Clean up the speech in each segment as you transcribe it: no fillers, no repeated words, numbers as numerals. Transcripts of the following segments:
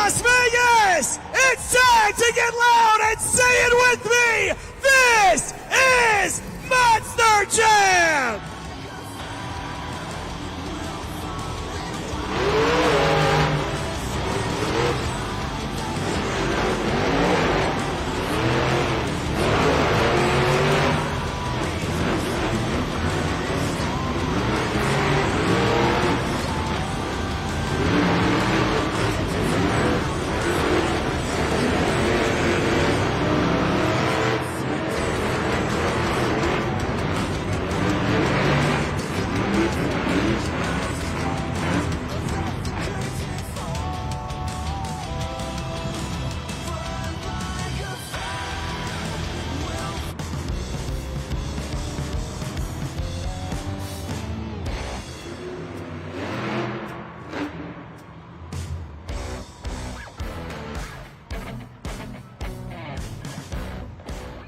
Las Vegas! It's time to get loud and say it with me! This is Monster Jam!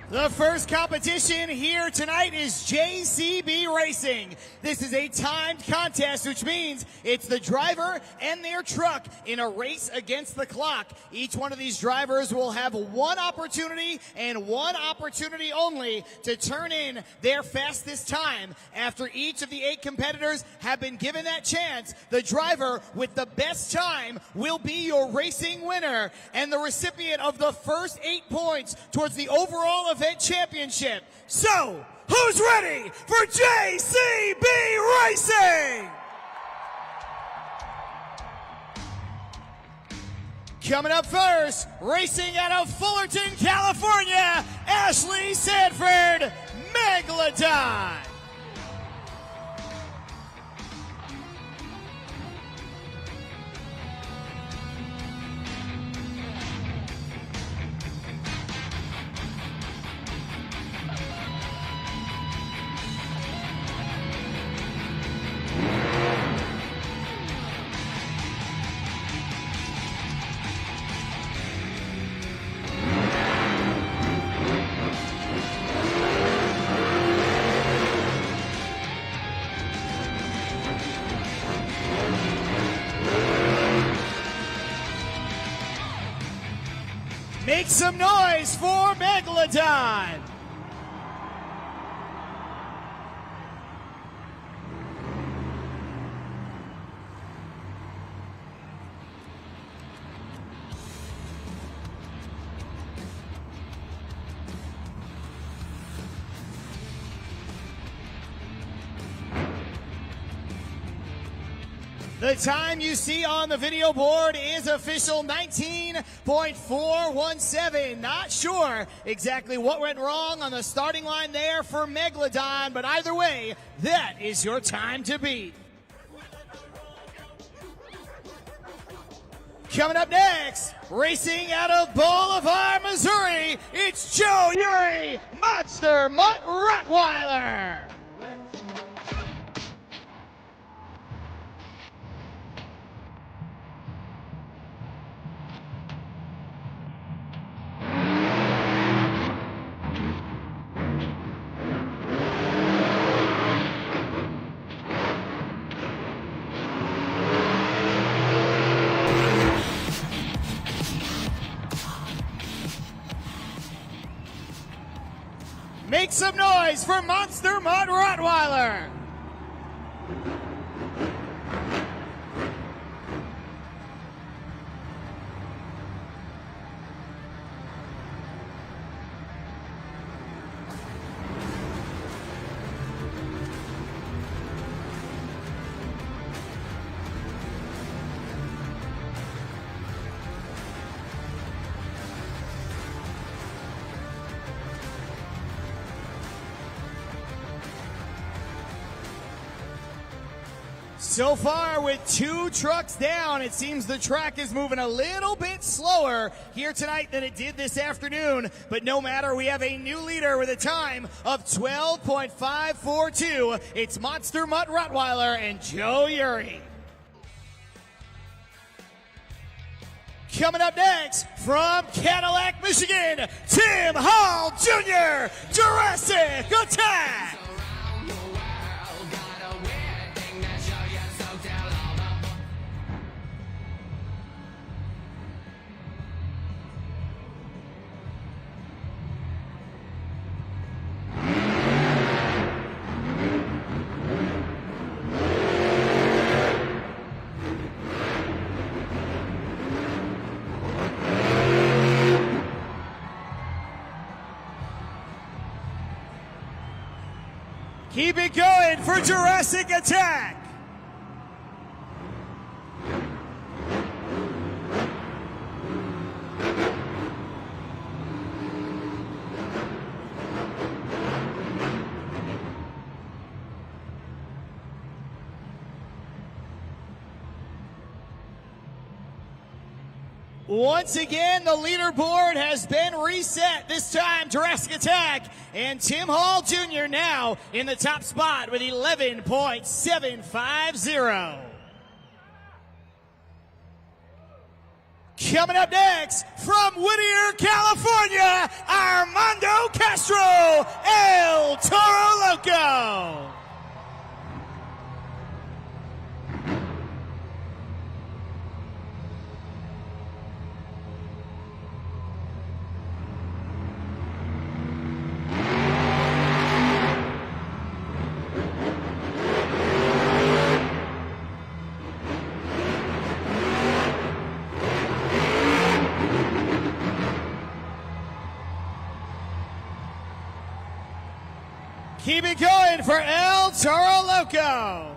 The first competition here tonight is JCB Racing. This is a timed contest, which means it's the driver and their truck in a race against the clock. Each one of these drivers will have one opportunity and one opportunity only to turn in their fastest time. After each of the 8 competitors have been given that chance, the driver with the best time will be your racing winner and the recipient of the first 8 points towards the overall event championship. So, who's ready for JCB Racing? Coming up first, racing out of Fullerton, California, Ashley Sanford, Megalodon. Make some noise for Megalodon. The time you see on the video board is official 19.417. Not sure exactly what went wrong on the starting line there for Megalodon, but either way, that is your time to beat. Coming up next, racing out of Bolivar, Missouri, it's Joe Uri, Monster Mutt Rottweiler. Make some noise for Monster Mutt Rottweiler. So far, with 2 trucks down, it seems the track is moving a little bit slower here tonight than it did this afternoon. But no matter, we have a new leader with a time of 12.542. It's Monster Mutt Rottweiler and Joe Uri. Coming up next, from Cadillac, Michigan, Tim Hall Jr., Jurassic Attack. Keep it going for Jurassic Attack. Once again, the leaderboard has been reset. This time, Jurassic Attack and Tim Hall Jr. now in the top spot with 11.750. Coming up next, from Whittier, California, Armando Castro, El Toro Loco. Keep it going for El Toro Loco.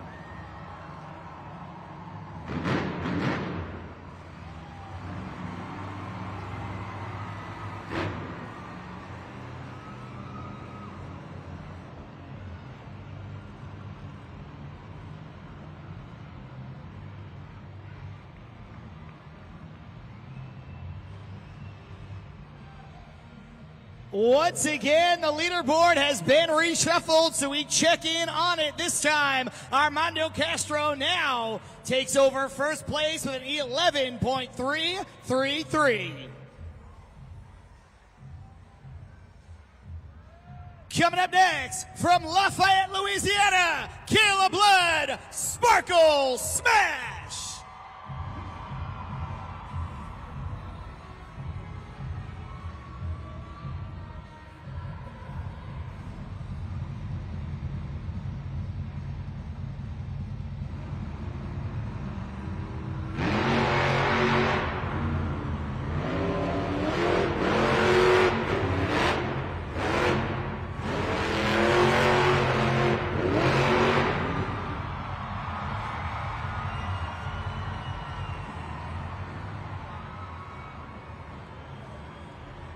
Once again, the leaderboard has been reshuffled, so we check in on it this time. Armando Castro now takes over first place with an 11.333. Coming up next, from Lafayette, Louisiana, Caleb Blood, Sparkle Smash.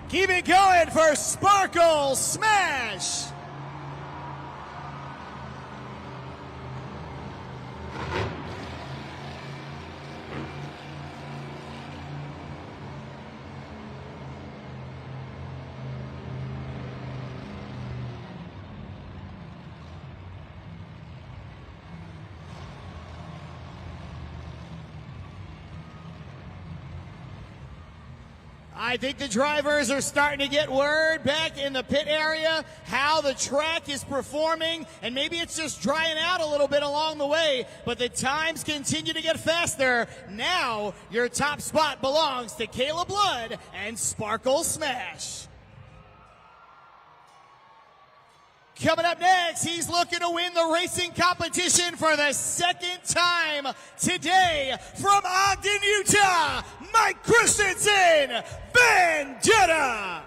Keep it going for Sparkle Smash. I think the drivers are starting to get word back in the pit area how the track is performing, and maybe it's just drying out a little bit along the way, but the times continue to get faster. Now your top spot belongs to Caleb Blood and Sparkle Smash. Coming up next, he's looking to win the racing competition for the second time today. From Ogden, Utah, Mike Christensen, Vendetta.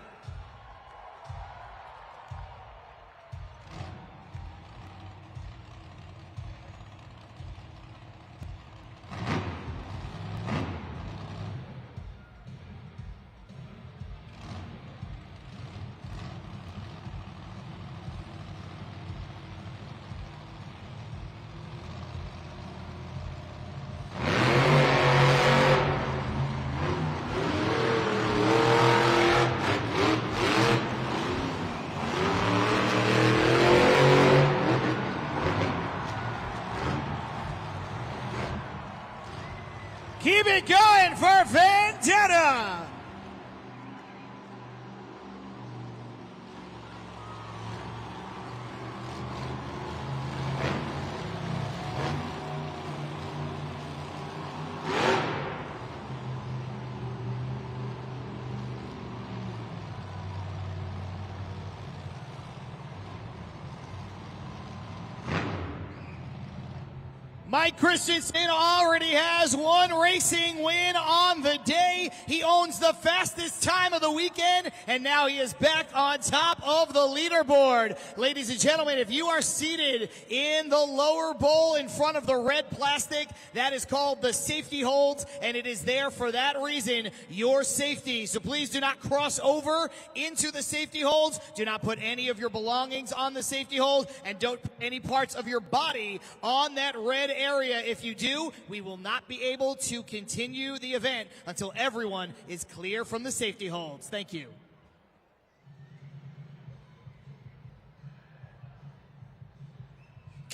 Mike Christensen already has one racing win on the day. He owns the fastest time of the weekend, and now he is back on top of the leaderboard. Ladies and gentlemen, if you are seated in the lower bowl in front of the red plastic, that is called the safety holds, and it is there for that reason, your safety. So please do not cross over into the safety holds. Do not put any of your belongings on the safety hold, and don't put any parts of your body on that red area. If you do, we will not be able to continue the event until everyone is clear from the safety holds. Thank you.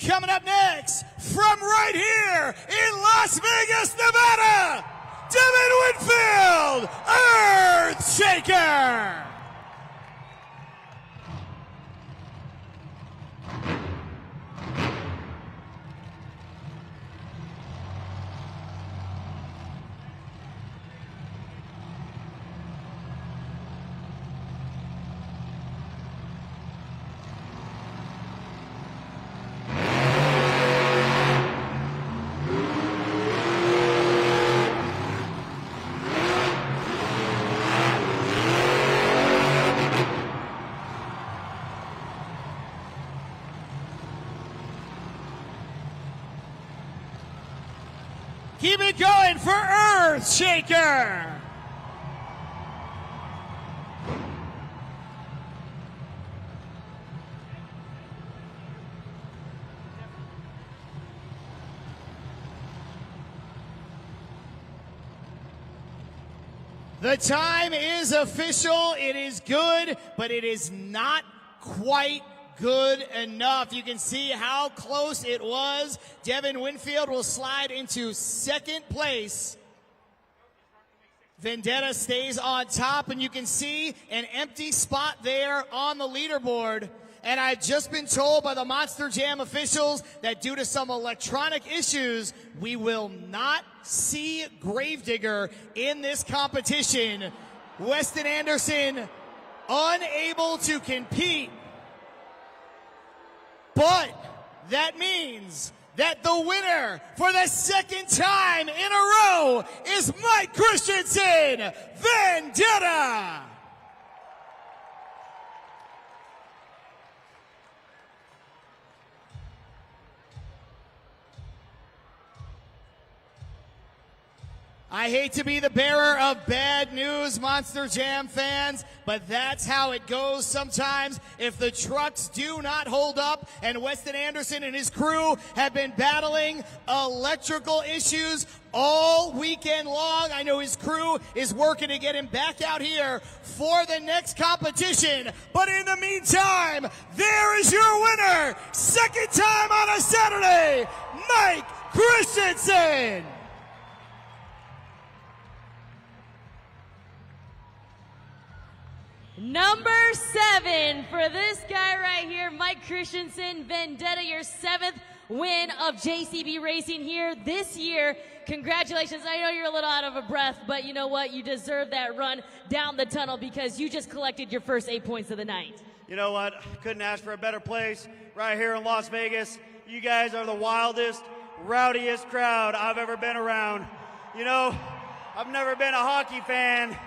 Coming up next, from right here in Las Vegas, Nevada, Devin Winfield, Earthshaker. Keep it going for Earthshaker. The time is official. It is good, but it is not quite good enough. You can see how close it was. Devin Winfield will slide into second place. Vendetta stays on top, and you can see an empty spot there on the leaderboard. And I've just been told by the Monster Jam officials that due to some electronic issues, we will not see Gravedigger in this competition. Weston Anderson unable to compete. But that means that the winner for the second time in a row is Mike Christensen, Vendetta. I hate to be the bearer of bad news, Monster Jam fans, but that's how it goes sometimes. If the trucks do not hold up, and Weston Anderson and his crew have been battling electrical issues all weekend long. I know his crew is working to get him back out here for the next competition. But in the meantime, there is your winner, second time on a Saturday, Mike Christensen. Number 7 for this guy right here, Mike Christensen, Vendetta, your 7th win of JCB Racing here this year. Congratulations. I know you're a little out of breath, but you know what? You deserve that run down the tunnel because you just collected your first 8 points of the night. You know what? Couldn't ask for a better place right here in Las Vegas. You guys are the wildest, rowdiest crowd I've ever been around. You know, I've never been a hockey fan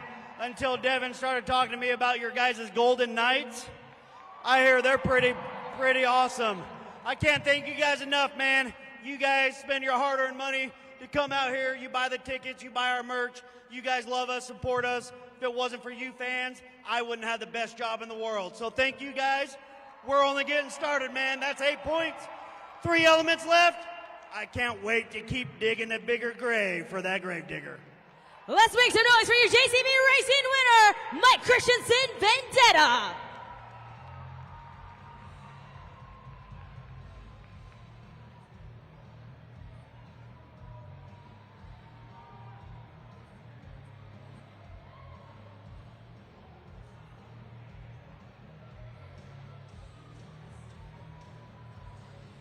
until Devin started talking to me about your guys' Golden Knights. I hear they're pretty awesome. I can't thank you guys enough, man. You guys spend your hard-earned money to come out here. You buy the tickets, you buy our merch. You guys love us, support us. If it wasn't for you fans, I wouldn't have the best job in the world. So thank you guys. We're only getting started, man. That's 8 points. 3 elements left. I can't wait to keep digging a bigger grave for that gravedigger. Let's make some noise for your JCB Racing winner, Mike Christensen, Vendetta.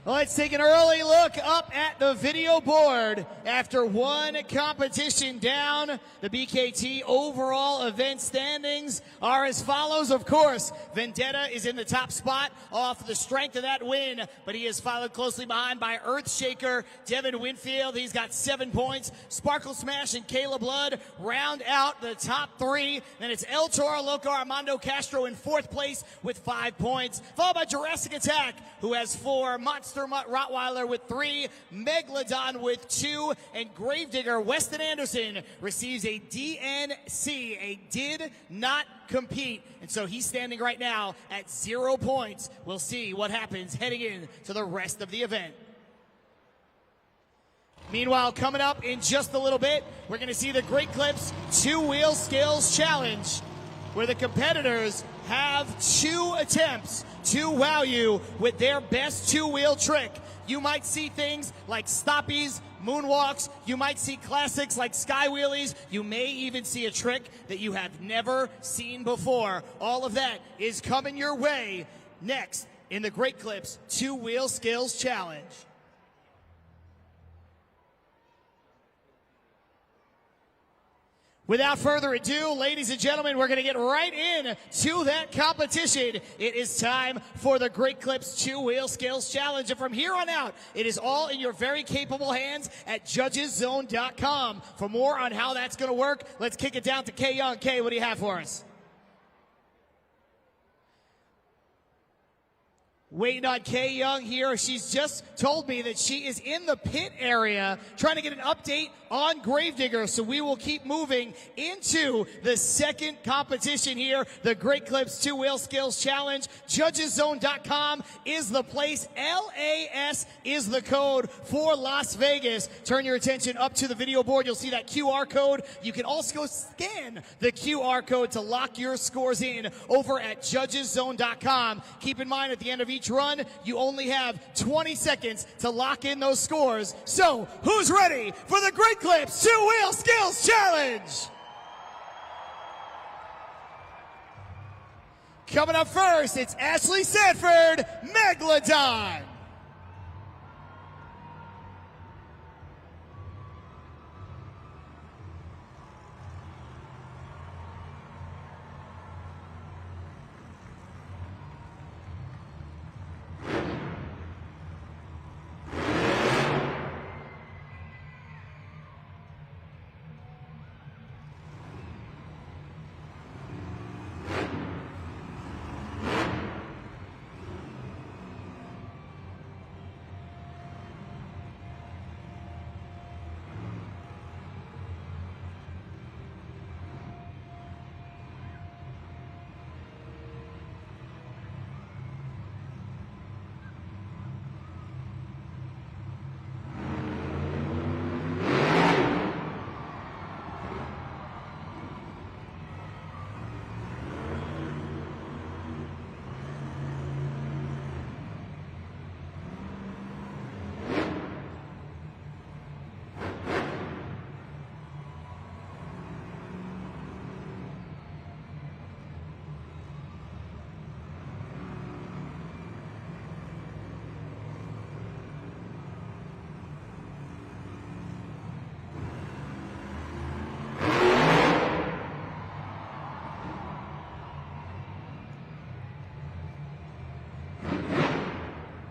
Let's take an early look up at the video board. After one competition down, the BKT overall event standings are as follows. Of course, Vendetta is in the top spot off the strength of that win, but he is followed closely behind by Earthshaker, Devin Winfield. He's got 7 points. Sparkle Smash and Kayla Blood round out the top 3. Then it's El Toro Loco, Armando Castro in 4th place with 5 points, followed by Jurassic Attack, who has 4, Monster Mutt Rottweiler with 3, Megalodon with 2, and Gravedigger Weston Anderson receives a DNC, a did not compete, and so he's standing right now at 0 points. We'll see what happens heading in to the rest of the event. Meanwhile, coming up in just a little bit, we're going to see the Great Clips 2-Wheel Skills Challenge, where the competitors have 2 attempts to wow you with their best 2-wheel trick. You might see things like stoppies, moonwalks. You might see classics like sky wheelies. You may even see a trick that you have never seen before. All of that is coming your way next in the Great Clips 2-Wheel Skills Challenge. Without further ado, ladies and gentlemen, we're going to get right in to that competition. It is time for the Great Clips 2-Wheel Skills Challenge. And from here on out, it is all in your very capable hands at judgeszone.com. For more on how that's going to work, let's kick it down to Kay Young. Kay, what do you have for us? Waiting on Kay Young here. She's just told me that she is in the pit area trying to get an update on Gravedigger. So we will keep moving into the second competition here, the Great Clips 2-Wheel Skills Challenge. Judgeszone.com is the place. LAS is the code for Las Vegas. Turn your attention up to the video board. You'll see that QR code. You can also scan the QR code to lock your scores in over at Judgeszone.com. Keep in mind, at the end of each run, you only have 20 seconds to lock in those scores. So, who's ready for the Great Clips 2-Wheel Skills Challenge? Coming up first, it's Ashley Sanford, Megalodon.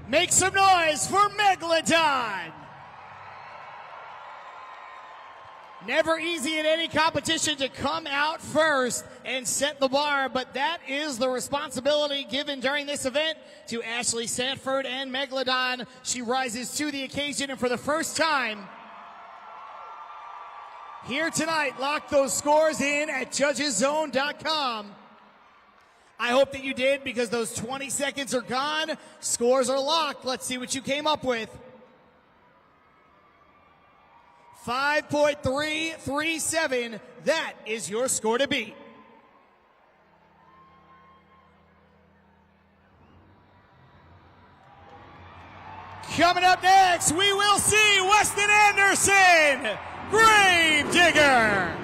Make some noise for Megalodon. Never easy in any competition to come out first and set the bar, but that is the responsibility given during this event to Ashley Sanford and Megalodon. She rises to the occasion, and for the first time here tonight, lock those scores in at judgeszone.com. I hope that you did, because those 20 seconds are gone. Scores are locked. Let's see what you came up with. 5.337. That is your score to beat. Coming up next, we will see Weston Anderson, Gravedigger.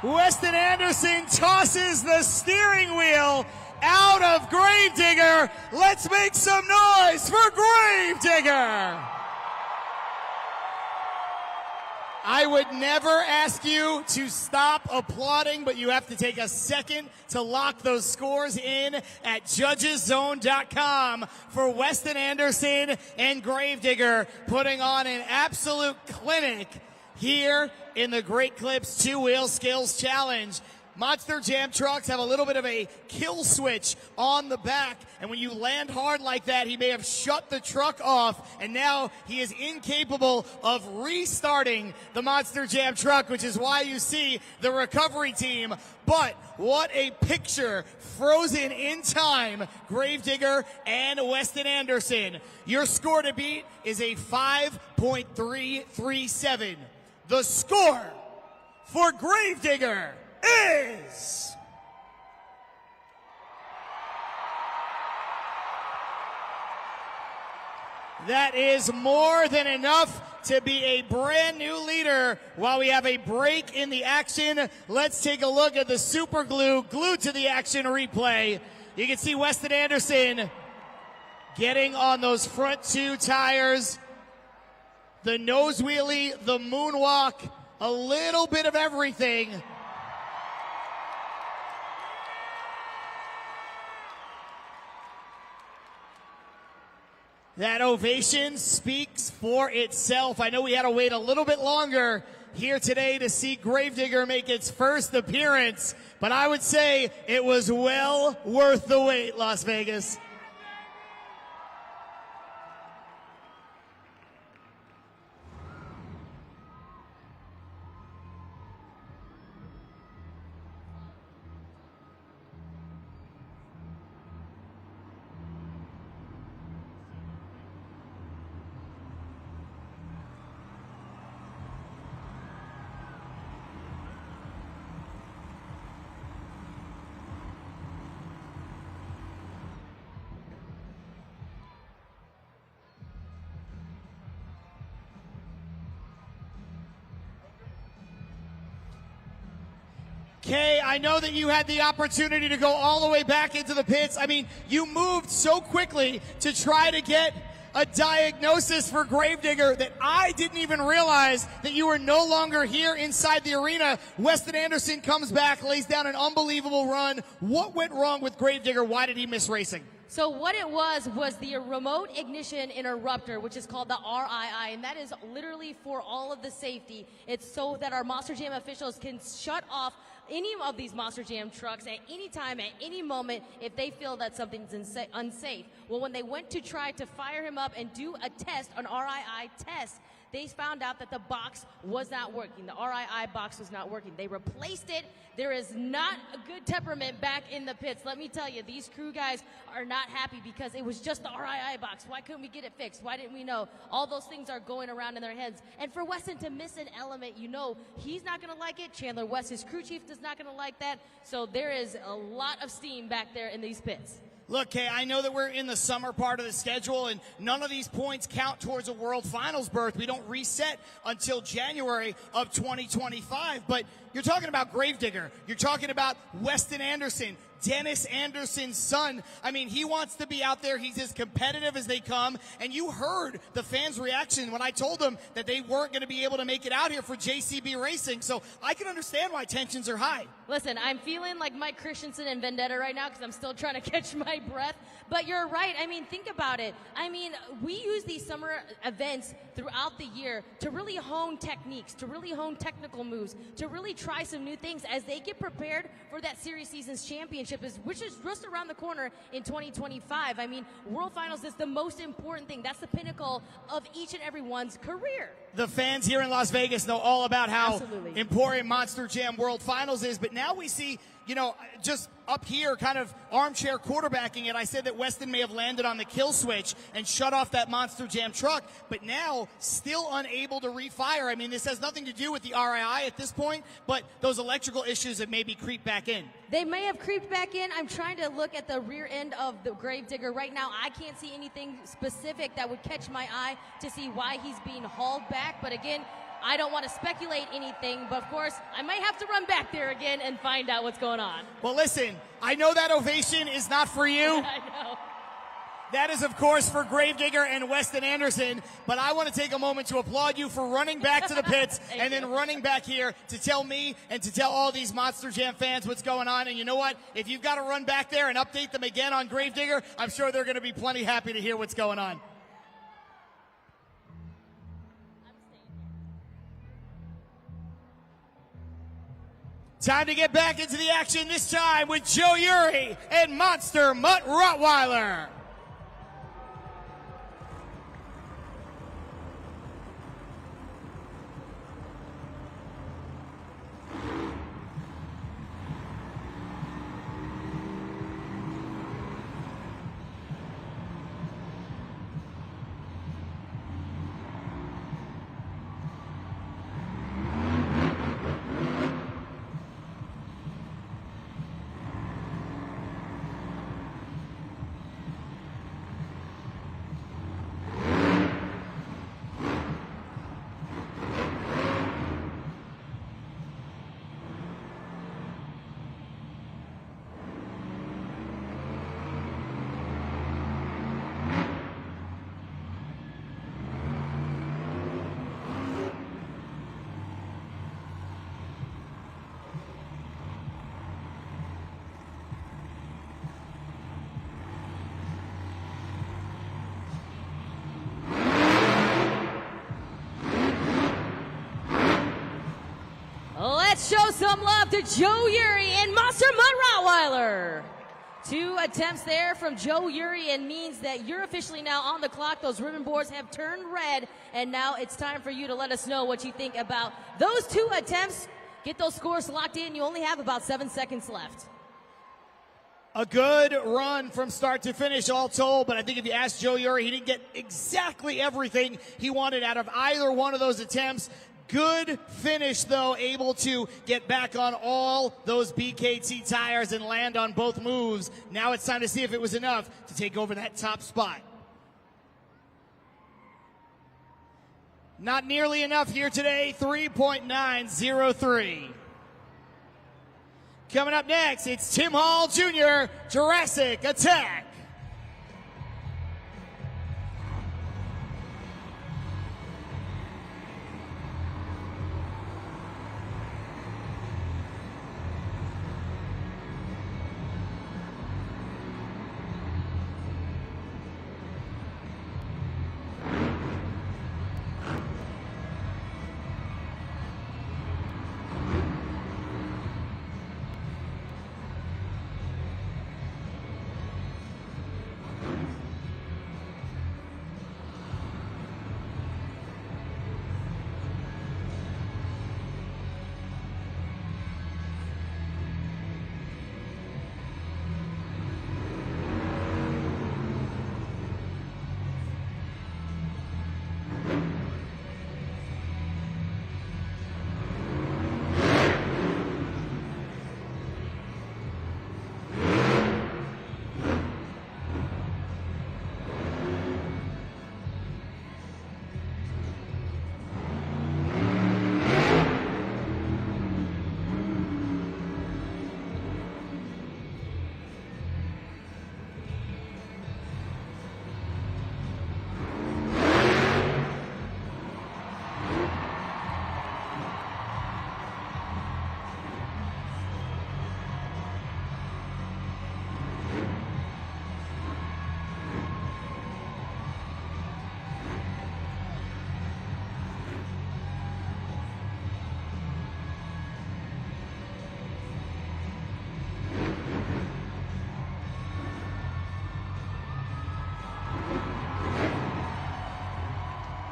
Weston Anderson tosses the steering wheel out of Gravedigger. Let's make some noise for Gravedigger. I would never ask you to stop applauding, but you have to take a second to lock those scores in at judgeszone.com for Weston Anderson and Gravedigger putting on an absolute clinic here in the Great Clips 2-Wheel Skills Challenge. Monster Jam trucks have a little bit of a kill switch on the back, and when you land hard like that, he may have shut the truck off, and now he is incapable of restarting the Monster Jam truck, which is why you see the recovery team. But what a picture, frozen in time, Gravedigger and Weston Anderson. Your score to beat is a 5.337. The score for Gravedigger is that is more than enough to be a brand new leader. While we have a break in the action, let's take a look at the super glue glued to the action replay. You can see Weston Anderson getting on those front two tires, the nose wheelie, the moonwalk, a little bit of everything. That ovation speaks for itself. I know we had to wait a little bit longer here today to see Gravedigger make its first appearance, but I would say it was well worth the wait, Las Vegas. Kay, I know that you had the opportunity to go all the way back into the pits. I mean, you moved so quickly to try to get a diagnosis for Gravedigger that I didn't even realize that you were no longer here inside the arena. Weston Anderson comes back, lays down an unbelievable run. What went wrong with Gravedigger? Why did he miss racing? So what it was the remote ignition interrupter, which is called the RII, and that is literally for all of the safety. It's so that our Monster Jam officials can shut off any of these Monster Jam trucks at any time, at any moment, if they feel that something's unsafe. Well, when they went to try to fire him up and do a test, an RII test, they found out that the box was not working. The RII box was not working. They replaced it. There is not a good temperament back in the pits. Let me tell you, these crew guys are not happy because it was just the RII box. Why couldn't we get it fixed? Why didn't we know? All those things are going around in their heads. And for Weston to miss an element, you know he's not going to like it. Chandler West, his crew chief, is not going to like that. So there is a lot of steam back there in these pits. Look, Kay, I know that we're in the summer part of the schedule, and none of these points count towards a World Finals berth. We don't reset until January of 2025. But you're talking about Gravedigger. You're talking about Weston Anderson, Dennis Anderson's son. I mean, he wants to be out there. He's as competitive as they come. And you heard the fans' reaction when I told them that they weren't going to be able to make it out here for JCB Racing. So I can understand why tensions are high. Listen, I'm feeling like Mike Christensen and Vendetta right now because I'm still trying to catch my breath. But you're right. I mean, think about it. I mean, we use these summer events throughout the year to really hone techniques, to really hone technical moves, to really try some new things as they get prepared for that Series Seasons Championship, which is just around the corner in 2025. I mean, World Finals is the most important thing. That's the pinnacle of each and everyone's career. The fans here in Las Vegas know all about how important Monster Jam World Finals is, but now we see, you know, just up here kind of armchair quarterbacking it. I said that Weston may have landed on the kill switch and shut off that Monster Jam truck, but now still unable to refire. I mean, this has nothing to do with the RII at this point, but those electrical issues that maybe creep back in. They may have creeped back in. I'm trying to look at the rear end of the Gravedigger right now. I can't see anything specific that would catch my eye to see why he's being hauled back, but again, I don't want to speculate anything, but of course, I might have to run back there again and find out what's going on. Well, listen, I know that ovation is not for you. I know. That is, of course, for Gravedigger and Weston Anderson, but I want to take a moment to applaud you for running back to the pits and then running back here to tell me and to tell all these Monster Jam fans what's going on. And you know what? If you've got to run back there and update them again on Gravedigger, I'm sure they're going to be plenty happy to hear what's going on. Time to get back into the action, this time with Joe Uri and Monster Mutt Rottweiler. Let's show some love to Joe Uri and Monster Mutt Rottweiler. 2 attempts there from Joe Uri, and means that you're officially now on the clock. Those ribbon boards have turned red, and now it's time for you to let us know what you think about those 2 attempts. Get those scores locked in. You only have about 7 seconds left. A good run from start to finish, all told, but I think if you ask Joe Uri, he didn't get exactly everything he wanted out of either one of those attempts. Good finish, though, able to get back on all those BKT tires and land on both moves. Now it's time to see if it was enough to take over that top spot. Not nearly enough here today, 3.903. Coming up next, it's Tim Hall Jr., Jurassic Attack.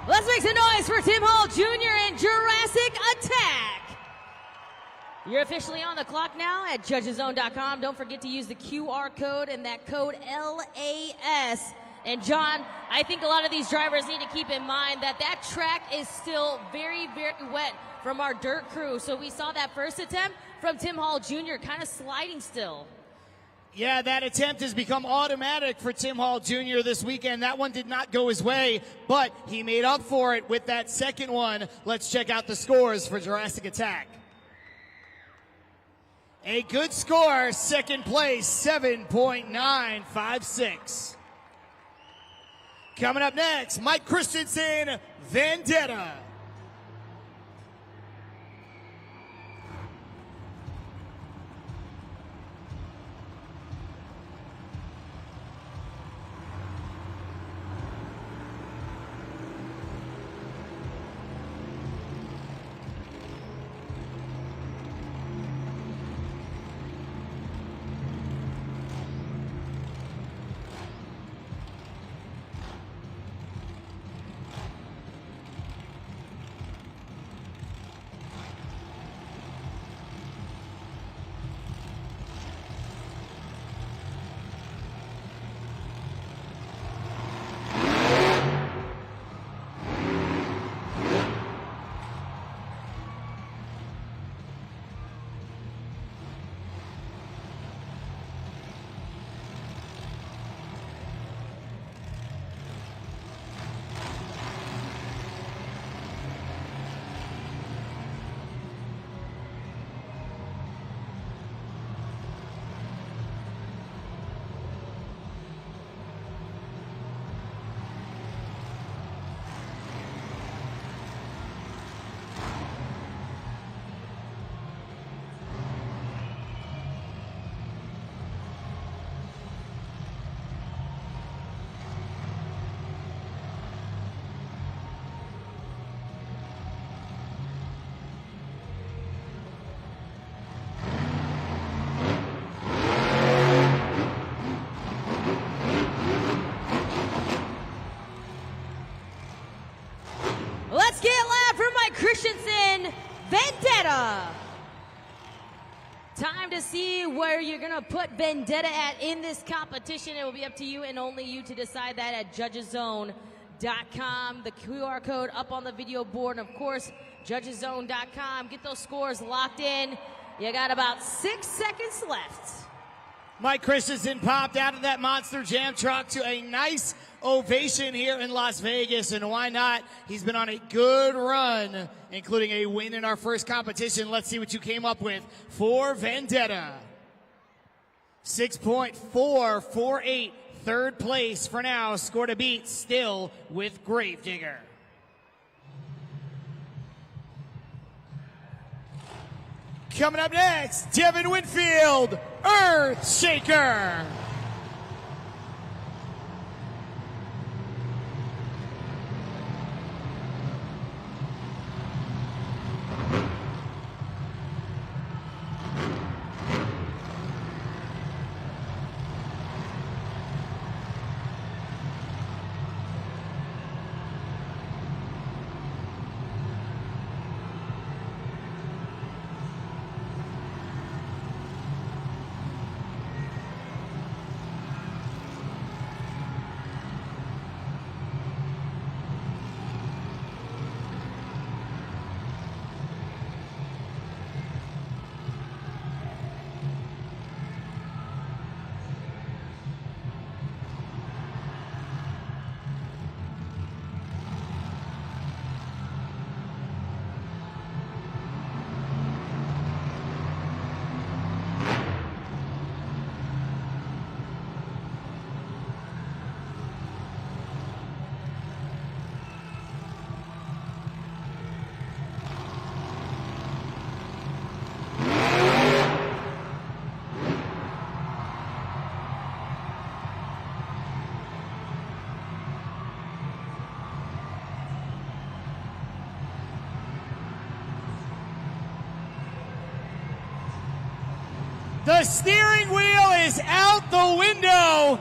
Let's make some noise for Tim Hall Jr. and Jurassic Attack. You're officially on the clock now at judgeszone.com. Don't forget to use the QR code and that code LAS. And John, I think a lot of these drivers need to keep in mind that that track is still very, very wet from our dirt crew. So we saw that first attempt from Tim Hall Jr. kind of sliding still. Yeah, that attempt has become automatic for Tim Hall Jr. this weekend. That one did not go his way, but he made up for it with that second one. Let's check out the scores for Jurassic Attack. A good score, second place, 7.956. Coming up next, Mike Christensen, Vendetta. Let's get it loud for Mike Christensen, Vendetta. Time to see where you're going to put Vendetta at in this competition. It will be up to you and only you to decide that at judgeszone.com. The QR code up on the video board. And of course, judgeszone.com. Get those scores locked in. You got about 6 seconds left. Mike Christensen popped out of that Monster Jam truck to a nice ovation here in Las Vegas, and why not? He's been on a good run, including a win in our first competition. Let's see what you came up with for Vendetta. 6.448, third place for now. Score to beat still with Gravedigger. Coming up next, Devin Winfield, Earthshaker. The steering wheel is out the window.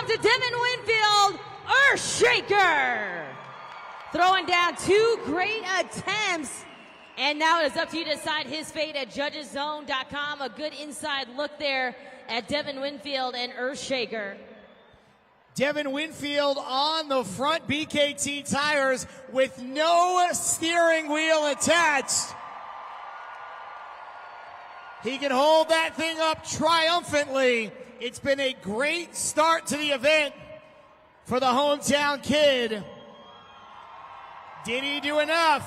to Devin Winfield, Earthshaker. Throwing down 2 great attempts. And now it is up to you to decide his fate at judgeszone.com. A good inside look there at Devin Winfield and Earthshaker. Devin Winfield on the front BKT tires with no steering wheel attached. He can hold that thing up triumphantly. It's been a great start to the event for the hometown kid. Did he do enough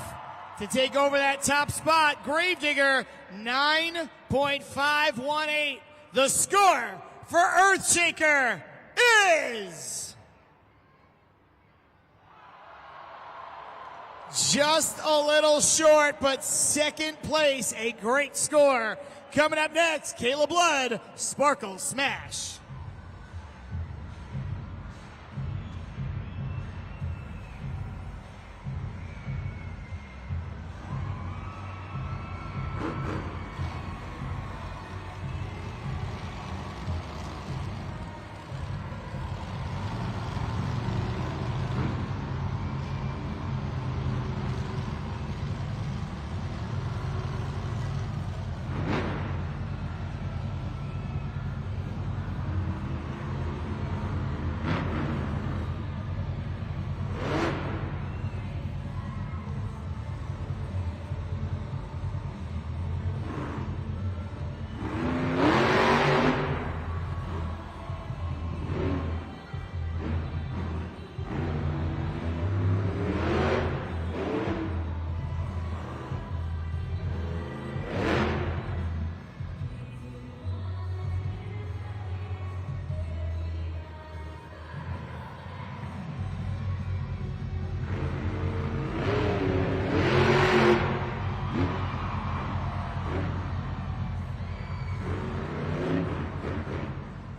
to take over that top spot? Gravedigger, 9.518. The score for Earthshaker is just a little short, but second place, a great score. Coming up next, Kayla Blood, Sparkle Smash.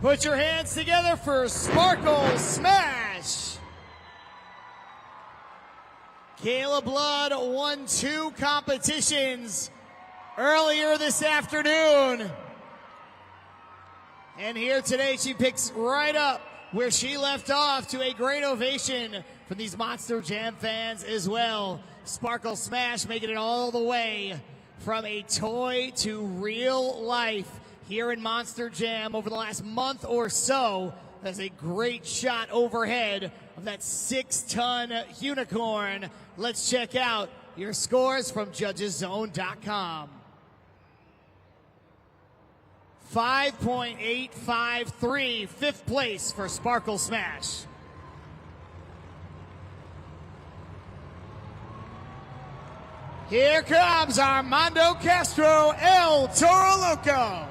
Put your hands together for Sparkle Smash. Kayla Blood won 2 competitions earlier this afternoon. And here today she picks right up where she left off, to a great ovation from these Monster Jam fans as well. Sparkle Smash making it all the way from a toy to real life here in Monster Jam over the last month or so. That's a great shot overhead of that 6-ton unicorn. Let's check out your scores from judgeszone.com. 5.853, 5th place for Sparkle Smash. Here comes Armando Castro, El Toro Loco.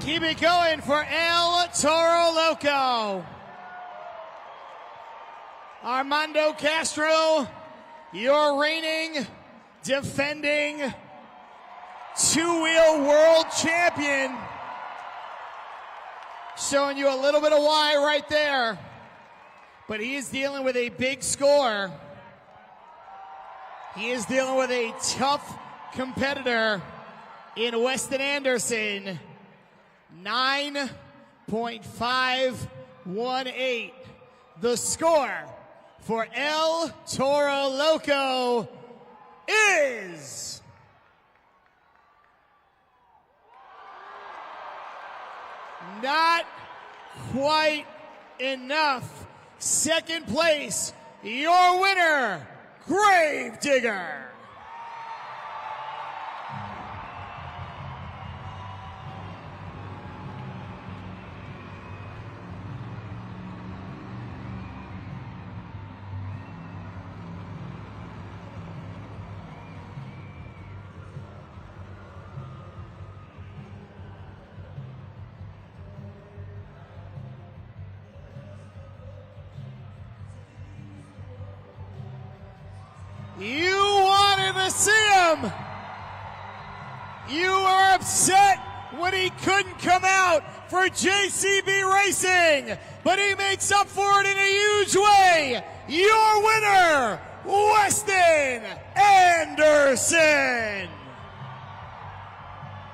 Keep it going for El Toro Loco. Armando Castro, your reigning, defending, 2-wheel world champion. showing you a little bit of why right there. But he is dealing with a big score. He is dealing with a tough competitor in Weston Anderson. 9.518. The score for El Toro Loco is not quite enough. Second place, your winner, Gravedigger. You wanted to see him. You were upset when he couldn't come out for JCB Racing, but he makes up for it in a huge way. Your winner, Weston Anderson.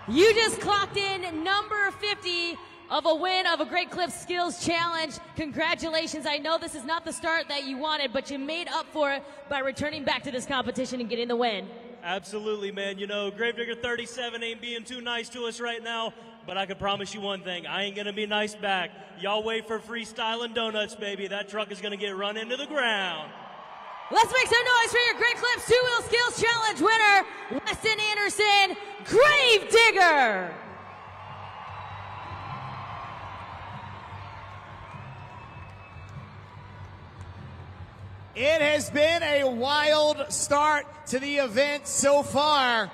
You just clocked in number 50 of a win of a Great Clips Skills Challenge. Congratulations. I know this is not the start that you wanted, but you made up for it by returning back to this competition and getting the win. Absolutely, man. You know, Gravedigger 37 ain't being too nice to us right now, but I can promise you one thing. I ain't going to be nice back. Y'all wait for Freestyle and Donuts, baby. That truck is going to get run into the ground. Let's make some noise for your Great Clips Two-Wheel Skills Challenge winner, Weston Anderson, Gravedigger. It has been a wild start to the event so far.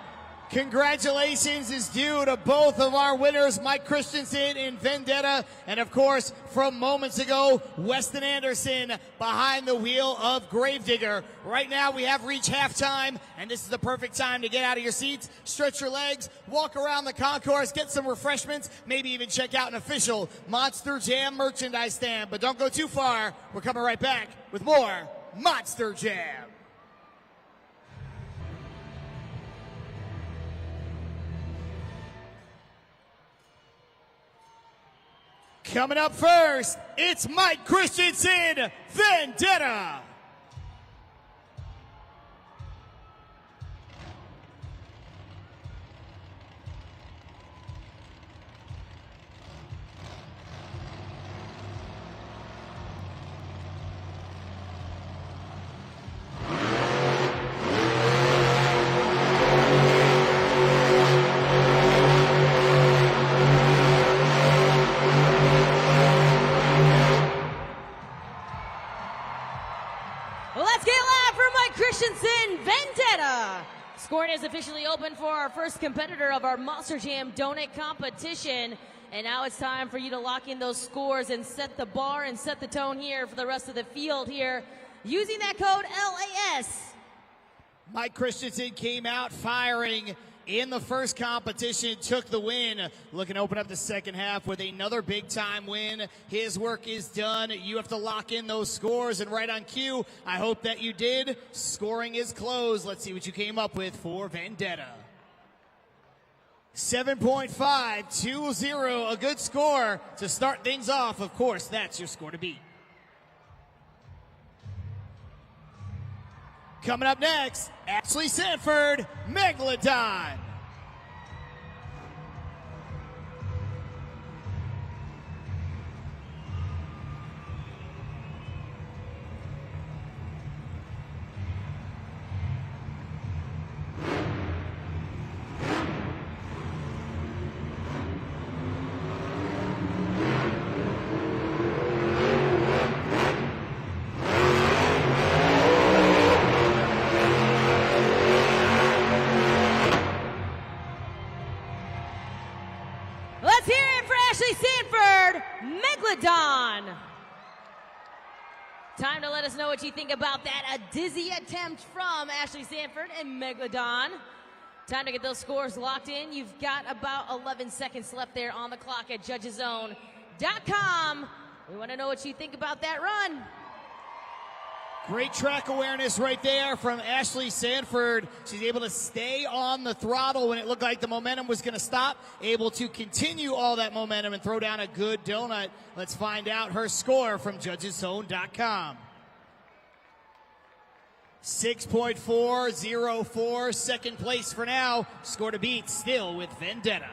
Congratulations is due to both of our winners, Mike Christensen in Vendetta, and of course, from moments ago, Weston Anderson behind the wheel of Gravedigger. Right now, we have reached halftime, and this is the perfect time to get out of your seats, stretch your legs, walk around the concourse, get some refreshments, maybe even check out an official Monster Jam merchandise stand. But don't go too far. We're coming right back with more Monster Jam. Coming up first, it's Mike Christensen, Vendetta. Vendetta. Scoring is officially open for our first competitor of our Monster Jam Donut competition. And now it's time for you to lock in those scores and set the bar and set the tone here for the rest of the field here using that code LAS. Mike Christensen came out firing in the first competition, took the win. Looking to open up the second half with another big-time win. His work is done. You have to lock in those scores, and right on cue, I hope that you did. Scoring is closed. Let's see what you came up with for Vendetta. 7.520, a good score to start things off. Of course, that's your score to beat. Coming up next, Ashley Sanford, Megalodon. Let's hear it for Ashley Sanford, Megalodon. Time to let us know what you think about that. A dizzy attempt from Ashley Sanford and Megalodon. Time to get those scores locked in. You've got about 11 seconds left there on the clock at Judge's Zone. JaceBRacing.com. We want to know what you think about that run. Great track awareness right there from Ashley Sanford. She's able to stay on the throttle when it looked like the momentum was going to stop, able to continue all that momentum and throw down a good donut. Let's find out her score from JudgesZone.com. 6.404, second place for now. Score to beat still with Vendetta.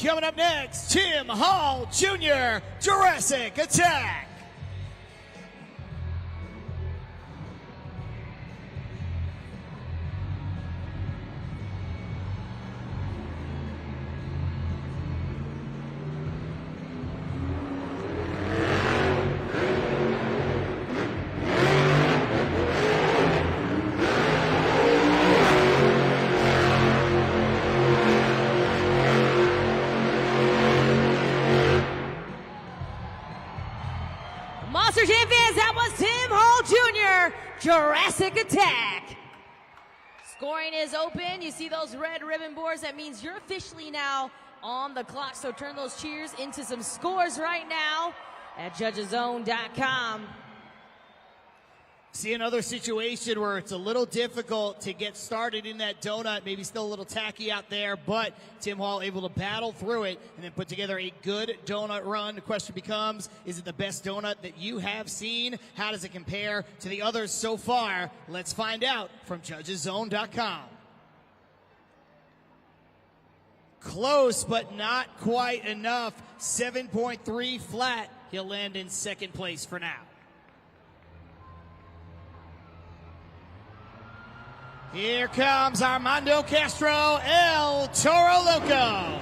Coming up next, Tim Hall Jr., Jurassic Attack. Monster Jam fans, that was Tim Hall Jr., Jurassic Attack. Scoring is open. You see those red ribbon boards. That means you're officially now on the clock. So turn those cheers into some scores right now at JudgesZone.com. See another situation where it's a little difficult to get started in that donut, maybe still a little tacky out there, but Tim Hall able to battle through it and then put together a good donut run. The question becomes, is it the best donut that you have seen? How does it compare to the others so far? Let's find out from JudgesZone.com. Close, but not quite enough. 7.3 flat. He'll land in second place for now. Here comes Armando Castro, El Toro Loco.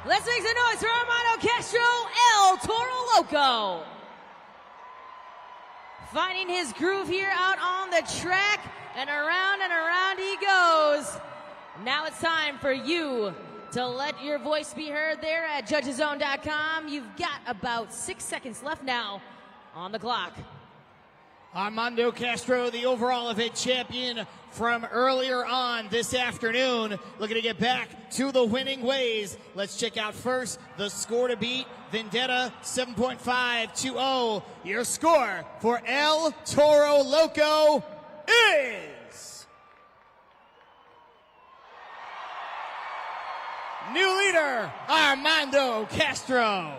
Let's make some noise for Armando Castro, El Toro Loco. Finding his groove here out on the track, and around he goes. Now it's time for you to let your voice be heard there at JudgesZone.com. You've got about 6 seconds left now on the clock. Armando Castro, the overall event champion from earlier on this afternoon, looking to get back to the winning ways. Let's check out first the score to beat. Vendetta 7.520. Your score for El Toro Loco is new leader Armando Castro.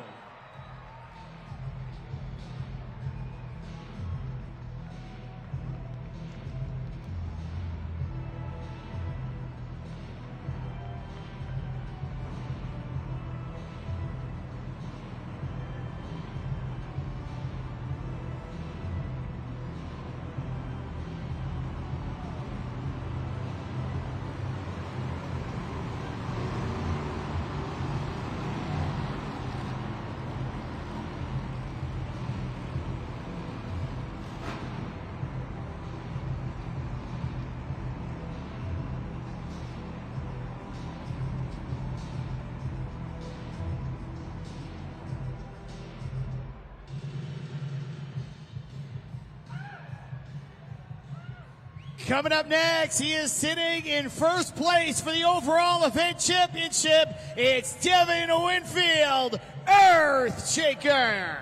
Coming up next, he is sitting in first place for the overall event championship. It's Devin Winfield, Earthshaker.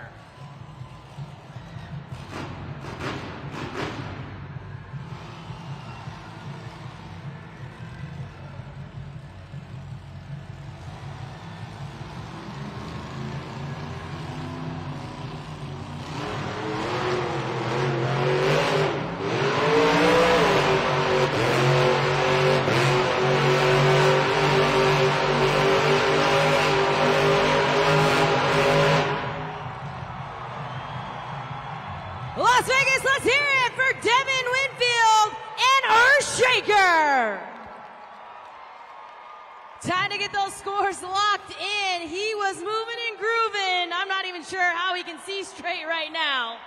Time to get those scores locked in. He was moving and grooving. I'm not even sure how he can see straight right now.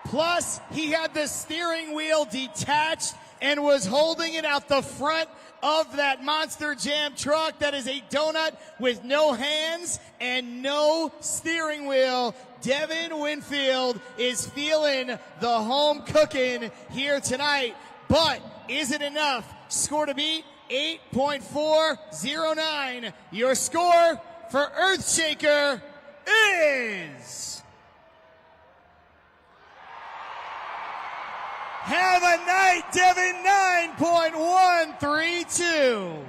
Plus, he had the steering wheel detached and was holding it out the front of that Monster Jam truck. That is a donut with no hands and no steering wheel. Devin Winfield is feeling the home cooking here tonight. But is it enough? Score to beat 8.409. Your score for Earthshaker is... Have a night, Devin, 9.132.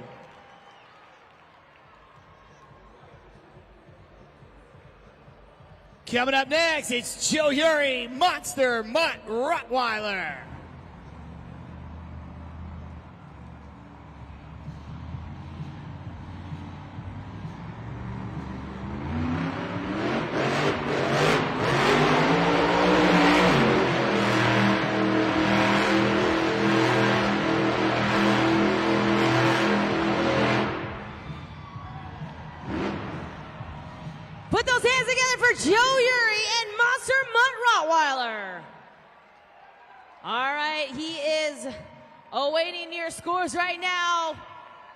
Coming up next, it's Joe Uri, Monster Mutt Rottweiler. Put those hands together for Joe Uri and Monster Mutt Rottweiler. All right, he is awaiting your scores right now.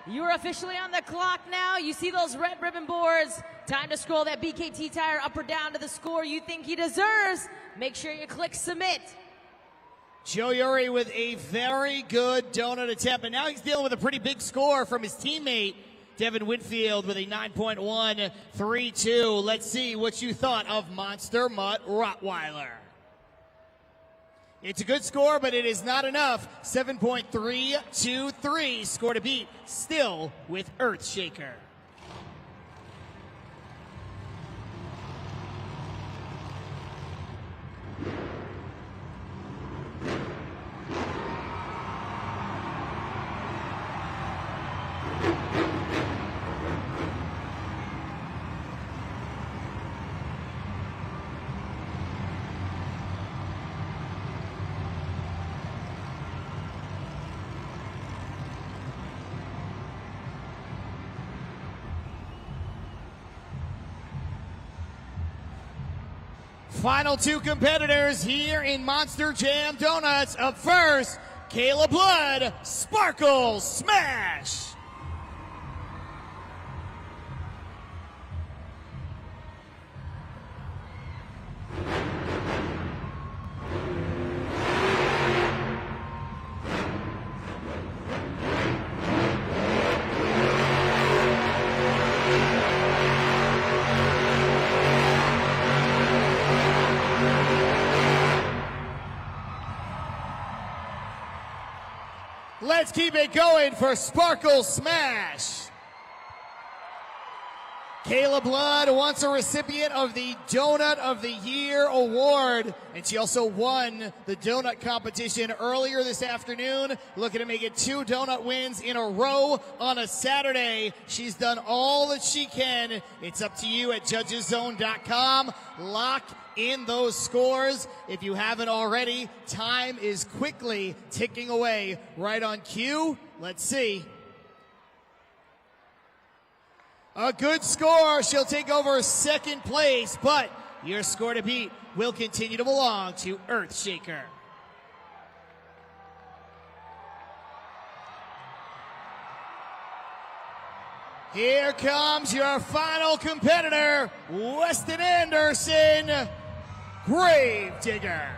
You're officially on the clock now. You see those red ribbon boards. Time to scroll that BKT tire up or down to the score you think he deserves. Make sure you click submit. Joe Uri with a very good donut attempt, and now he's dealing with a pretty big score from his teammate, Devin Winfield, with a 9.132. Let's see what you thought of Monster Mutt Rottweiler. It's a good score, but it is not enough. 7.323 score to beat, still with Earthshaker. Final two competitors here in Monster Jam Donuts. Up first, Kayla Blood, Sparkle Smash. Let's keep it going for Sparkle Smash. Kayla Blood, once a recipient of the Donut of the Year award, and she also won the donut competition earlier this afternoon, looking to make it 2 donut wins in a row on a Saturday. She's done all that she can. It's up to you at judgeszone.com. Lock in those scores if you haven't already. Time is quickly ticking away right on cue. Let's see. A good score. She'll take over second place, but your score to beat will continue to belong to Earthshaker. Here comes your final competitor, Weston Anderson, Gravedigger.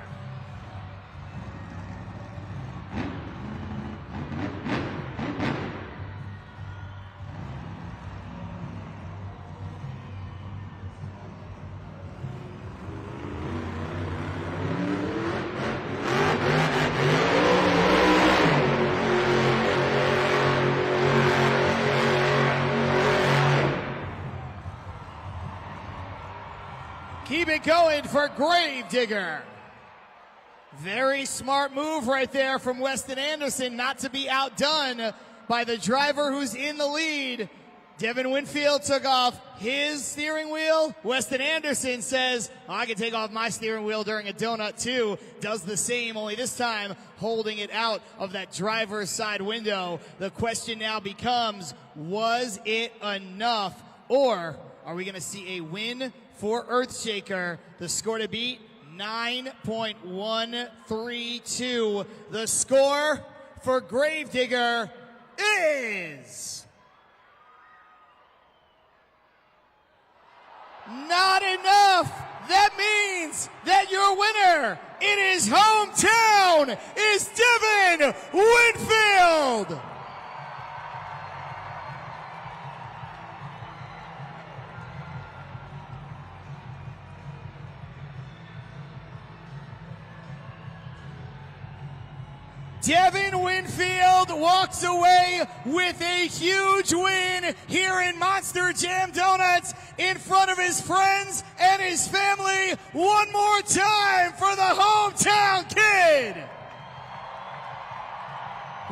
Keep it going for Gravedigger. Very smart move right there from Weston Anderson, not to be outdone by the driver who's in the lead. Devin Winfield took off his steering wheel. Weston Anderson says, I can take off my steering wheel during a donut too. Does the same, only this time holding it out of that driver's side window. The question now becomes, was it enough? Or are we going to see a win for Earthshaker? The score to beat, 9.132. The score for Gravedigger is not enough. That means that your winner in his hometown is Devin Winfield. Devin Winfield walks away with a huge win here in Monster Jam Donuts in front of his friends and his family. One more time for the hometown kid.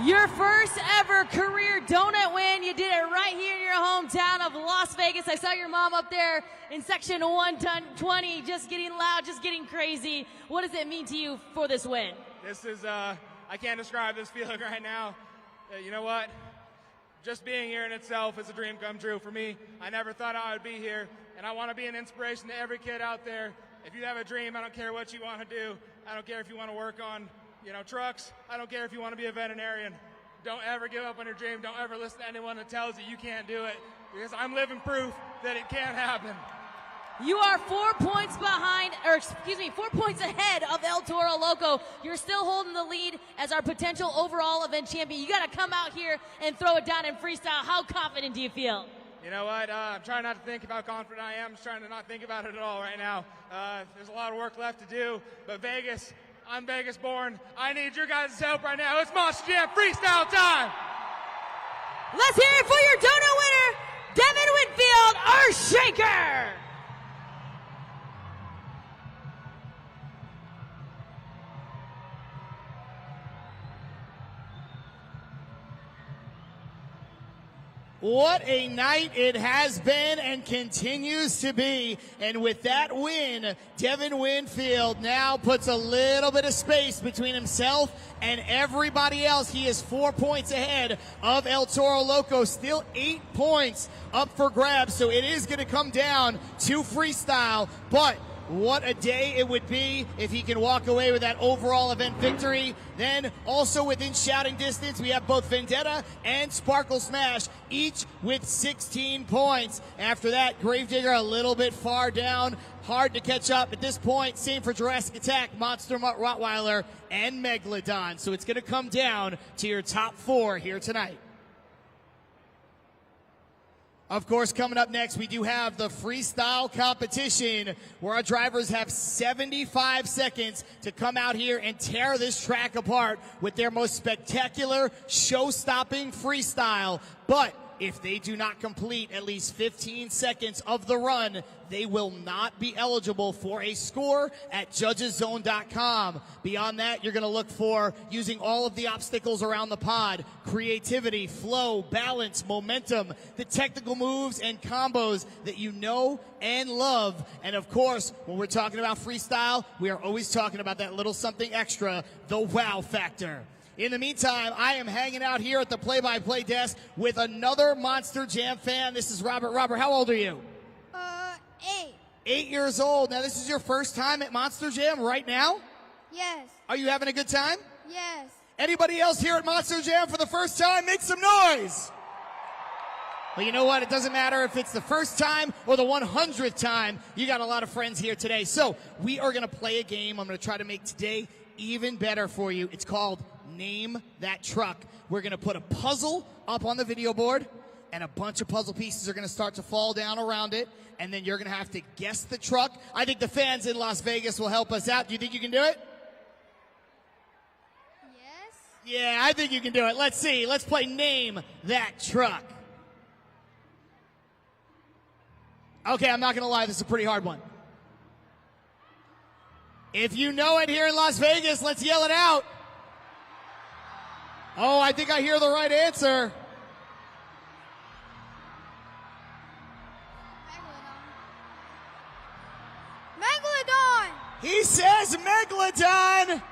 Your first ever career donut win. You did it right here in your hometown of Las Vegas. I saw your mom up there in section 120 just getting loud, just getting crazy. What does it mean to you for this win? This is, I can't describe this feeling right now. You know what? Just being here in itself is a dream come true for me. I never thought I would be here, and I want to be an inspiration to every kid out there. If you have a dream, I don't care what you want to do. I don't care if you want to work on, trucks. I don't care if you want to be a veterinarian. Don't ever give up on your dream. Don't ever listen to anyone that tells you you can't do it, because I'm living proof that it can happen. You are 4 points behind, 4 points ahead of El Toro Loco. You're still holding the lead as our potential overall event champion. You got to come out here and throw it down in freestyle. How confident do you feel? You know what? I'm trying not to think about how confident I am. I'm just trying to not think about it at all right now. There's a lot of work left to do, but Vegas, I'm Vegas born. I need your guys' help right now. It's Monster Jam freestyle time. Let's hear it for your donut winner, Devin Winfield, Earthshaker. What a night it has been and continues to be. And with that win, Devin Winfield now puts a little bit of space between himself and everybody else. He is 4 points ahead of El Toro Loco, still 8 points up for grabs. So it is going to come down to freestyle, but what a day it would be if he can walk away with that overall event victory. Then also within shouting distance, we have both Vendetta and Sparkle Smash, each with 16 points. After that, Gravedigger a little bit far down, hard to catch up at this point. Same for Jurassic Attack, Monster Rottweiler, and Megalodon. So it's going to come down to your top 4 here tonight. Of course, coming up next, we do have the freestyle competition where our drivers have 75 seconds to come out here and tear this track apart with their most spectacular, show-stopping freestyle. But if they do not complete at least 15 seconds of the run, they will not be eligible for a score at judgeszone.com. Beyond that, you're going to look for using all of the obstacles around the pod, creativity, flow, balance, momentum, the technical moves and combos that you know and love. And of course, when we're talking about freestyle, we are always talking about that little something extra, the wow factor. In the meantime, I am hanging out here at the play-by-play desk with another Monster Jam fan. This is Robert. Robert, how old are you? 8. 8 years old. Now, this is your first time at Monster Jam right now? Yes. Are you having a good time? Yes. Anybody else here at Monster Jam for the first time? Make some noise! Well, you know what? It doesn't matter if it's the first time or the 100th time. You got a lot of friends here today. So we are going to play a game. I'm going to try to make today even better for you. It's called Name That Truck. We're going to put a puzzle up on the video board, and a bunch of puzzle pieces are going to start to fall down around it, and then you're going to have to guess the truck. I think the fans in Las Vegas will help us out. Do you think you can do it? Yes. Yeah, I think you can do it. Let's see. Let's play Name That Truck. Okay, I'm not going to lie. This is a pretty hard one. If you know it here in Las Vegas, let's yell it out. Oh, I think I hear the right answer. He says Megalodon.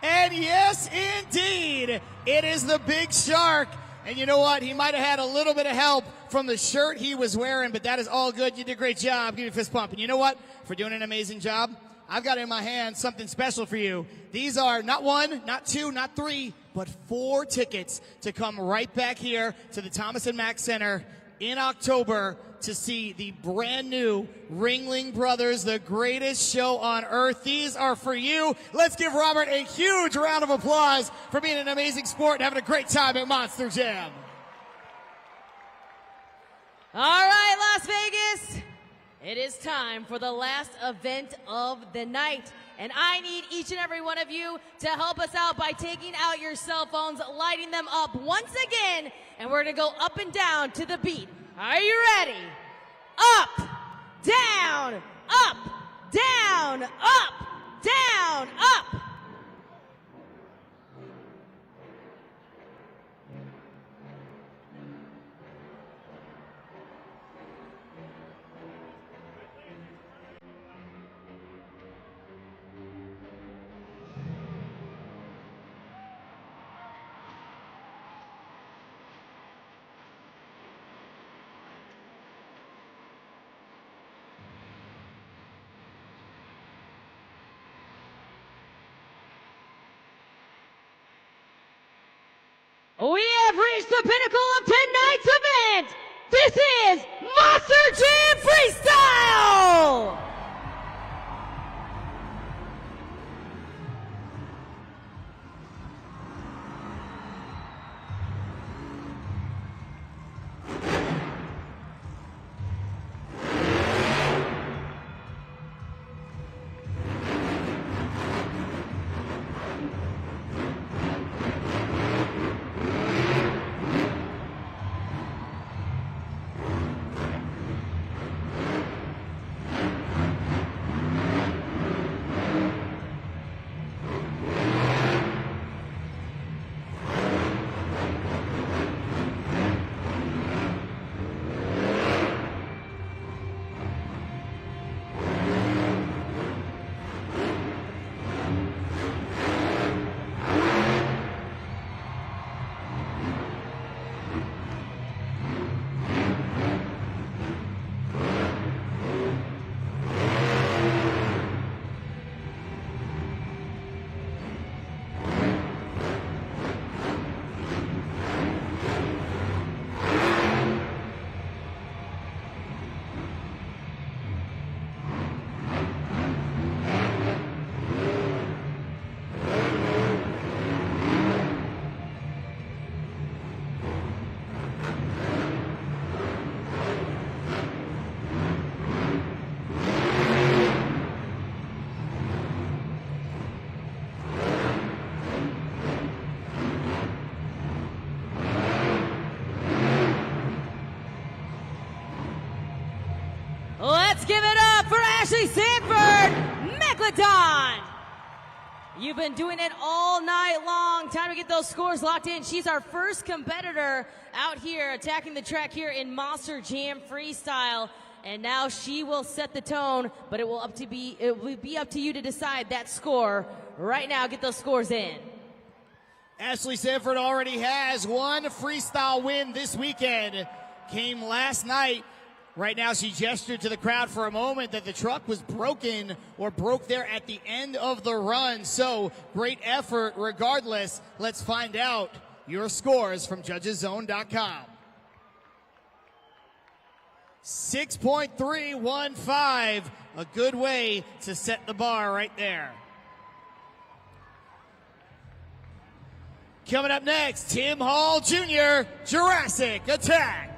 And yes, indeed, it is the big shark. And you know what? He might have had a little bit of help from the shirt he was wearing, but that is all good. You did a great job. Give you a fist pump. And you know what? For doing an amazing job, I've got in my hand something special for you. These are not 1, not 2, not 3, but 4 tickets to come right back here to the Thomas and Mack Center in October to see the brand new Ringling Brothers, the greatest show on earth. These are for you. Let's give Robert a huge round of applause for being an amazing sport and having a great time at Monster Jam. All right, Las Vegas. It is time for the last event of the night. And I need each and every one of you to help us out by taking out your cell phones, lighting them up once again, and we're gonna go up and down to the beat. Are you ready? Up, down, up, down, up, down, up. We have reached the pinnacle of tonight's event. This is Monster Jam Freestyle! Let's give it up for Ashley Sanford, Megalodon. You've been doing it all night long. Time to get those scores locked in. She's our first competitor out here attacking the track here in Monster Jam Freestyle. And now she will set the tone, but it will be up to you to decide that score. Right now, get those scores in. Ashley Sanford already has one freestyle win this weekend. Came last night. Right now, she gestured to the crowd for a moment that the truck was broken or broke there at the end of the run. So, great effort regardless. Let's find out your scores from judgeszone.com. 6.315, a good way to set the bar right there. Coming up next, Tim Hall Jr., Jurassic Attack.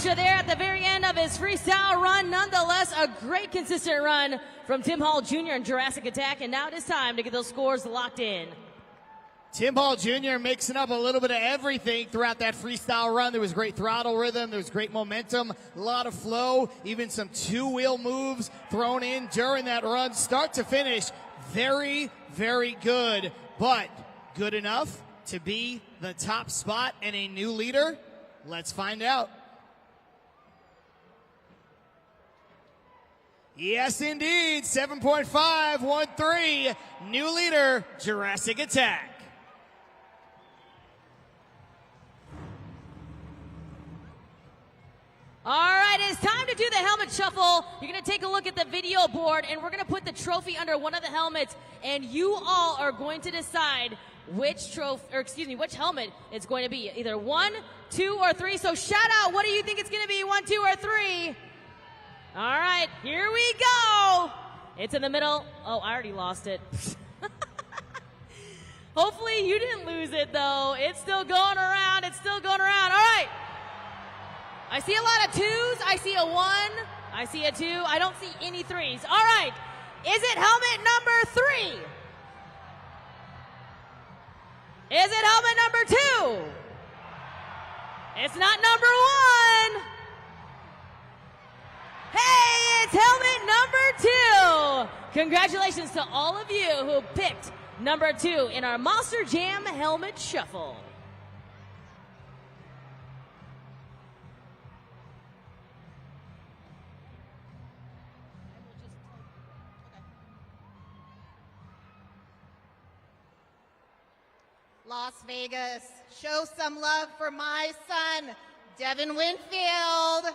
extra there at the very end of his freestyle run. Nonetheless, a great consistent run from Tim Hall Jr. in Jurassic Attack, and now it is time to get those scores locked in. Tim Hall Jr. mixing up a little bit of everything throughout that freestyle run. There was great throttle rhythm, there was great momentum, a lot of flow, even some two-wheel moves thrown in during that run. Start to finish, very, very good, but good enough to be the top spot and a new leader? Let's find out. Yes, indeed, 7.513, new leader, Jurassic Attack. All right, it's time to do the helmet shuffle. You're going to take a look at the video board, and we're going to put the trophy under one of the helmets, and you all are going to decide which which helmet it's going to be. Either 1, 2, or 3. So shout out, what do you think it's going to be, 1, 2, or 3? All right, here we go. It's in the middle. Oh, I already lost it. Hopefully you didn't lose it, though. It's still going around. It's still going around. All right. I see a lot of 2s. I see a 1. I see a 2. I don't see any 3s. All right. Is it helmet number 3? Is it helmet number 2? It's not number 1. Hey, it's helmet number 2. Congratulations to all of you who picked number 2 in our Monster Jam helmet shuffle. Las Vegas, show some love for my son, Devin Winfield.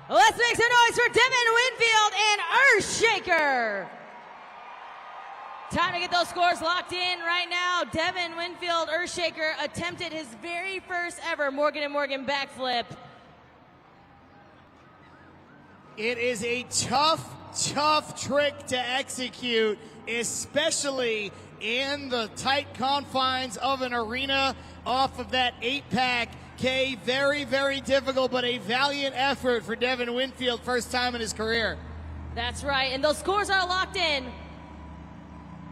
Let's make some noise for Devin Winfield and Earthshaker. Time to get those scores locked in right now. Devin Winfield, Earthshaker, attempted his very first ever Morgan & Morgan backflip. It is a tough trick to execute, especially in the tight confines of an arena off of that 8-pack. Okay, very, very difficult, but a valiant effort for Devin Winfield, first time in his career. That's right, and those scores are locked in.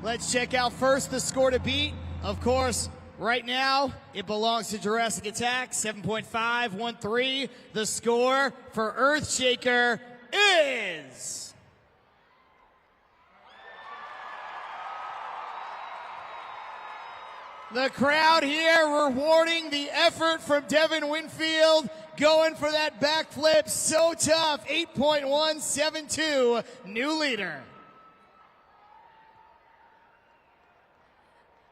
Let's check out first the score to beat. Of course, right now, it belongs to Jurassic Attack, 7.513. The score for Earthshaker is... The crowd here rewarding the effort from Devin Winfield, going for that backflip, so tough, 8.172, new leader.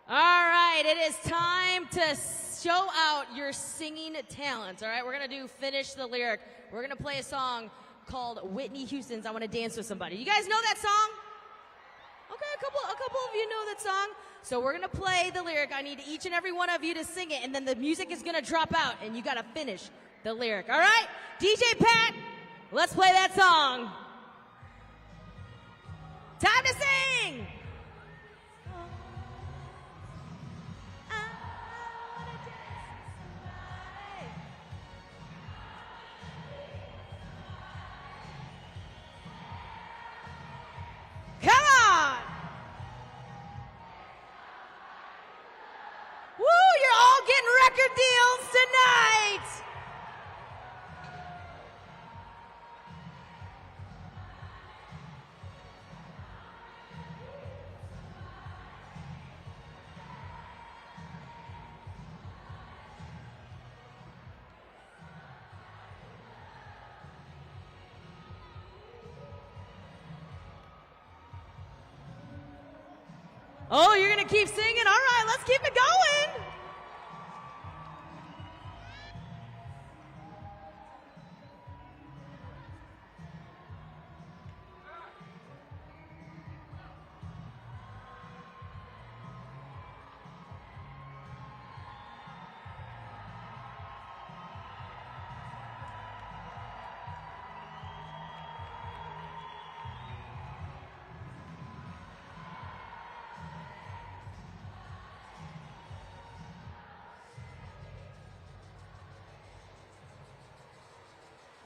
All right, it is time to show out your singing talent, all right? We're going to do Finish the Lyric. We're going to play a song called Whitney Houston's I Want to Dance with Somebody. You guys know that song? Okay, a couple of you know that song. So we're going to play the lyric. I need each and every one of you to sing it, and then the music is going to drop out, and you got to finish the lyric, all right? DJ Pat, let's play that song. Time to sing! Come on! Woo, you're all getting record deals tonight! Oh, you're going to keep singing? All right, let's keep it going.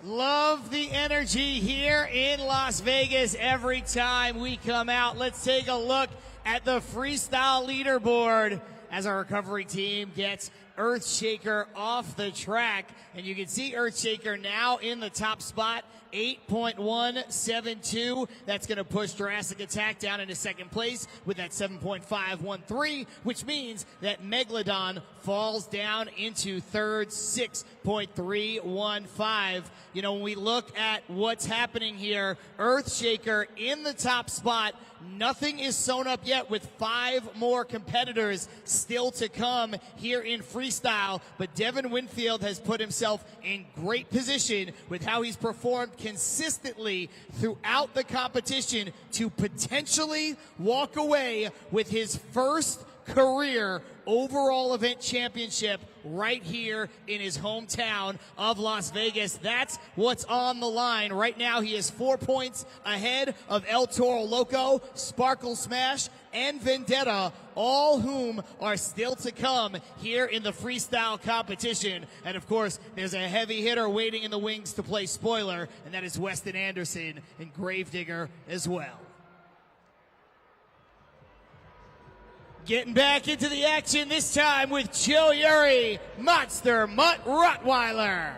Love the energy here in Las Vegas every time we come out. Let's take a look at the freestyle leaderboard as our recovery team gets Earthshaker off the track. And you can see Earthshaker now in the top spot, 8.172. That's going to push Jurassic Attack down into second place with that 7.513, which means that Megalodon falls down into third, 6.315. You know, when we look at what's happening here, Earthshaker in the top spot. Nothing is sewn up yet with 5 more competitors still to come here in freestyle. But Devin Winfield has put himself in great position with how he's performed consistently throughout the competition to potentially walk away with his first career overall event championship right here in his hometown of Las Vegas. That's what's on the line. Right now he is 4 points ahead of El Toro Loco, Sparkle Smash, and Vendetta, all whom are still to come here in the freestyle competition. And of course, there's a heavy hitter waiting in the wings to play spoiler, and that is Weston Anderson and Gravedigger as well. Getting back into the action this time with Joe Yuri, Monster Mutt Rottweiler.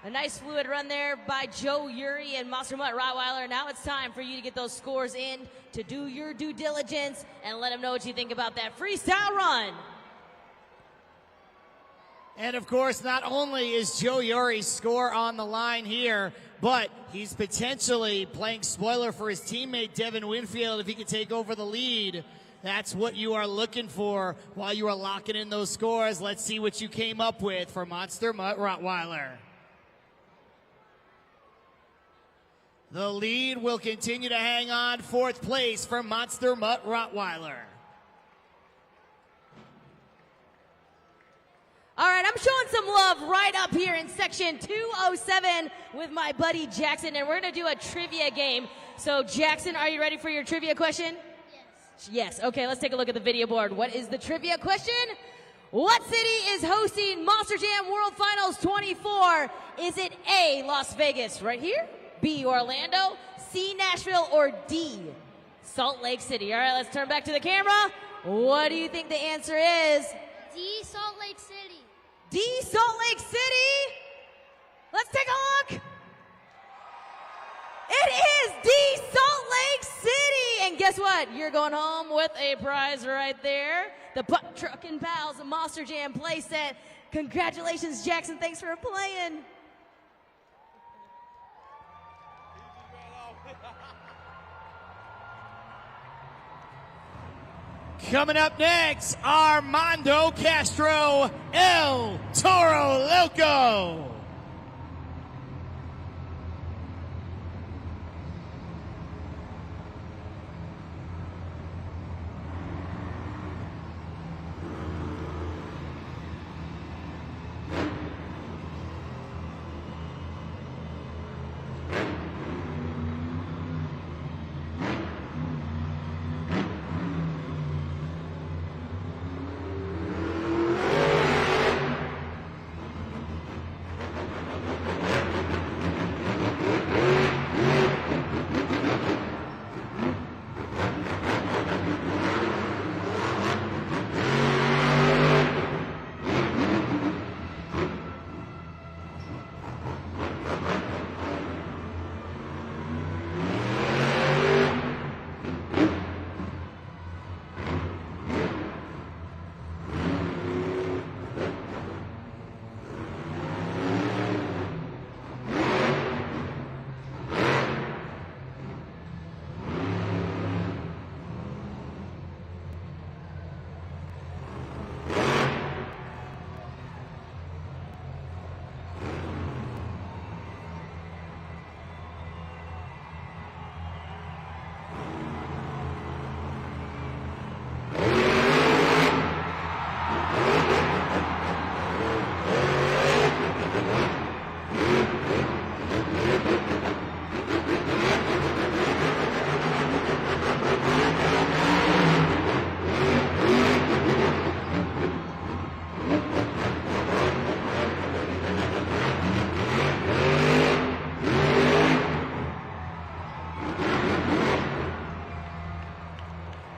A nice fluid run there by Joe Uri and Monster Mutt Rottweiler. Now it's time for you to get those scores in, to do your due diligence, and let them know what you think about that freestyle run. And of course, not only is Joe Uri's score on the line here, but he's potentially playing spoiler for his teammate Devin Winfield if he can take over the lead. That's what you are looking for while you are locking in those scores. Let's see what you came up with for Monster Mutt Rottweiler. The lead will continue to hang on. 4th place for Monster Mutt Rottweiler. All right, I'm showing some love right up here in section 207 with my buddy Jackson, and we're going to do a trivia game. So, Jackson, are you ready for your trivia question? Yes. Okay, let's take a look at the video board. What is the trivia question? What city is hosting Monster Jam World Finals 24? Is it A, Las Vegas, right here? B, Orlando, C, Nashville, or D, Salt Lake City? All right, let's turn back to the camera. What do you think the answer is? D, Salt Lake City. D, Salt Lake City? Let's take a look. It is D, Salt Lake City. And guess what? You're going home with a prize right there. The Butt Truckin' Pals Monster Jam playset. Congratulations, Jackson. Thanks for playing. Coming up next, Armando Castro, El Toro Loco.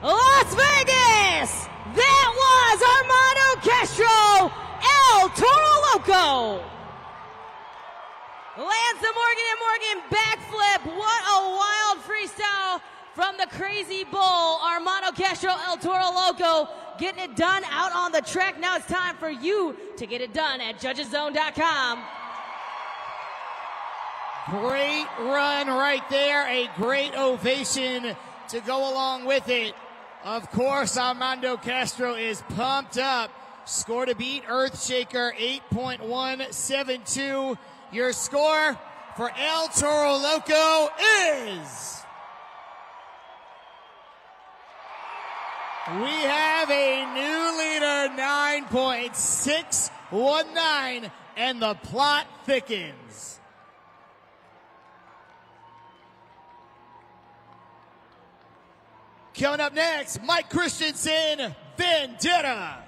Las Vegas! That was Armando Castro, El Toro Loco. Lands the Morgan & Morgan backflip. What a wild freestyle from the Crazy Bull. Armando Castro, El Toro Loco, getting it done out on the track. Now it's time for you to get it done at judgeszone.com. Great run right there. A great ovation to go along with it. Of course, Armando Castro is pumped up. Score to beat, Earthshaker 8.172. Your score for El Toro Loco is... We have a new leader, 9.619, and the plot thickens. Coming up next, Mike Christensen, Vendetta.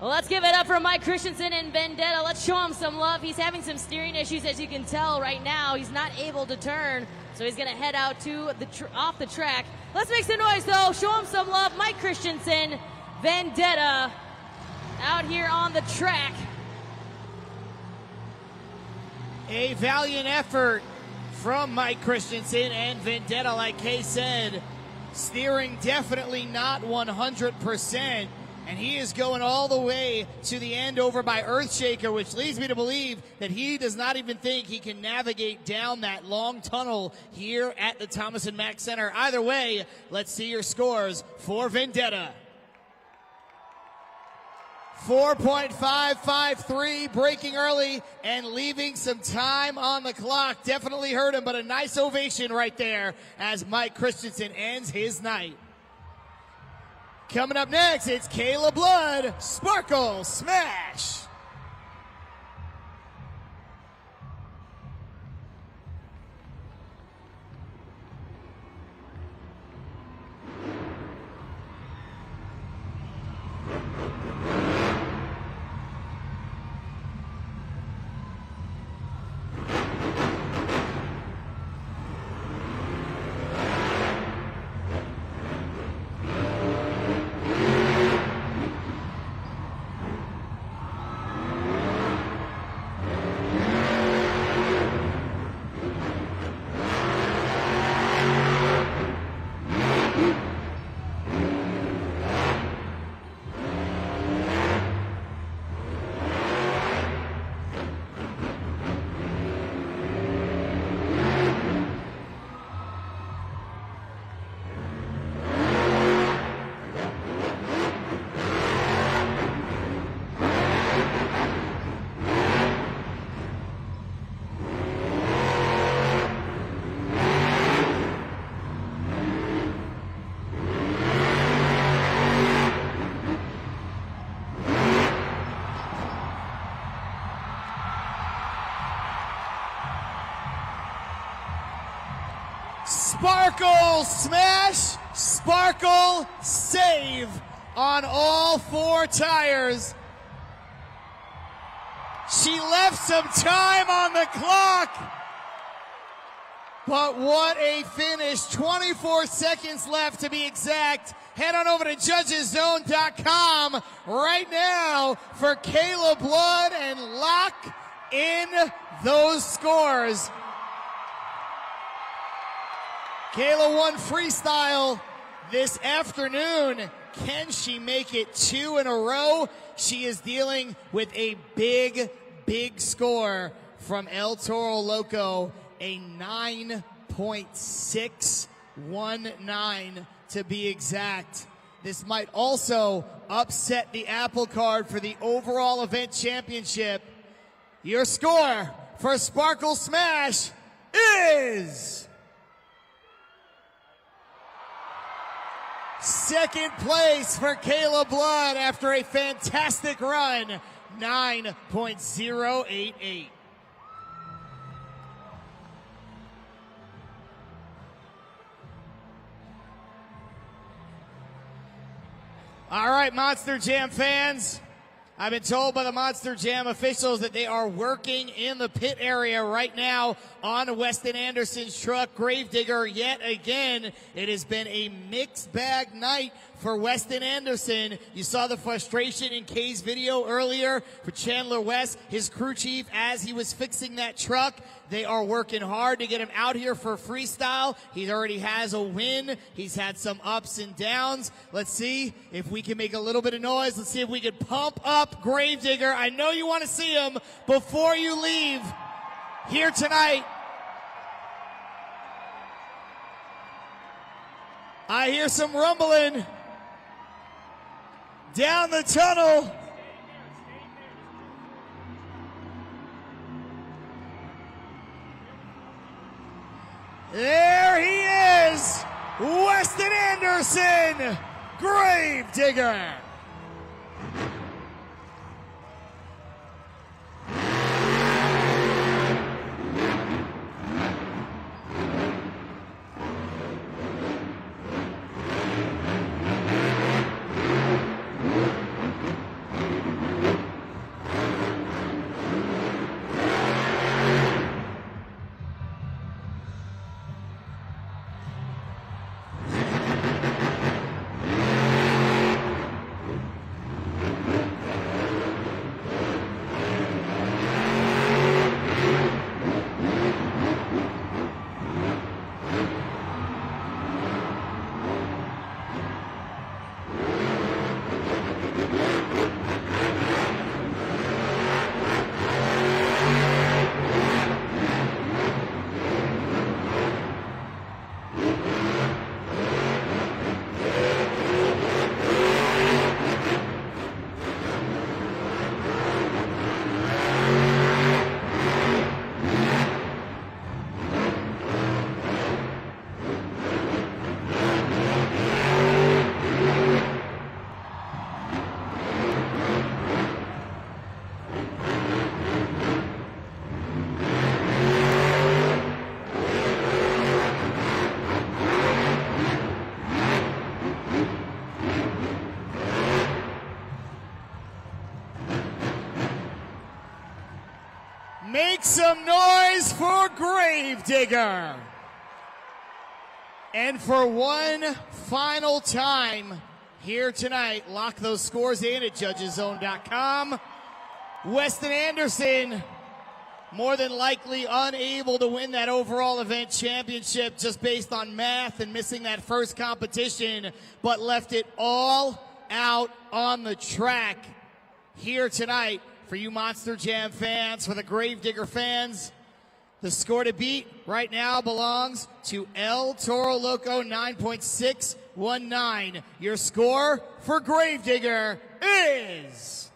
Well, let's give it up for Mike Christensen and Vendetta. Let's show him some love. He's having some steering issues, as you can tell right now. He's not able to turn, so he's going to head out to off the track. Let's make some noise, though. Show him some love. Mike Christensen, Vendetta, out here on the track. A valiant effort from Mike Christensen and Vendetta, like Kay said. Steering definitely not 100%. And he is going all the way to the end over by Earthshaker, which leads me to believe that he does not even think he can navigate down that long tunnel here at the Thomas & Mack Center. Either way, let's see your scores for Vendetta. 4.553, breaking early and leaving some time on the clock. Definitely hurt him, but a nice ovation right there as Mike Christensen ends his night. Coming up next, it's Kayla Blood, Sparkle Smash. Sparkle Smash, Sparkle Save on all four tires. She left some time on the clock, but what a finish. 24 seconds left to be exact. Head on over to judgeszone.com right now for Kayla Blood and lock in those scores. Kayla won freestyle this afternoon. Can she make it 2 in a row? She is dealing with a big, big score from El Toro Loco, a 9.619 to be exact. This might also upset the apple card for the overall event championship. Your score for Sparkle Smash is... second place for Kayla Blood after a fantastic run, 9.088. All right, Monster Jam fans. I've been told by the Monster Jam officials that they are working in the pit area right now on Weston Anderson's truck, Gravedigger. Yet again, it has been a mixed bag night for Weston Anderson. You saw the frustration in Kay's video earlier for Chandler West, his crew chief, as he was fixing that truck. They are working hard to get him out here for freestyle. He already has a win. He's had some ups and downs. Let's see if we can make a little bit of noise. Let's see if we can pump up Gravedigger. I know you want to see him before you leave here tonight. I hear some rumbling down the tunnel. There he is, Weston Anderson, Gravedigger. some noise for Gravedigger. And for one final time here tonight, lock those scores in at judgeszone.com. Weston Anderson, more than likely unable to win that overall event championship just based on math and missing that first competition, but left it all out on the track here tonight. For you Monster Jam fans, for the Gravedigger fans, the score to beat right now belongs to El Toro Loco 9.619. Your score for Gravedigger is...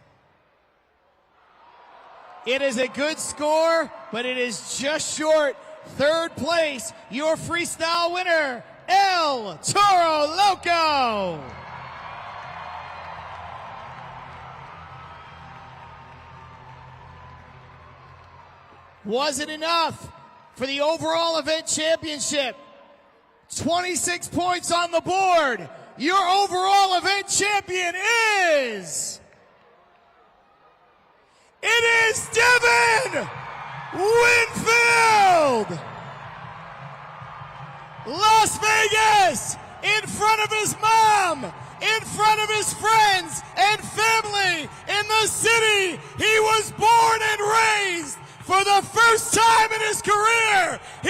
It is a good score, but it is just short. Third place, your freestyle winner, El Toro Loco. Wasn't enough for the overall event championship. 26 points on the board. Your overall event champion is... It is Devin Winfield! Las Vegas, in front of his mom, in front of his friends and family, in the city he was born and raised. For the first time in his career, he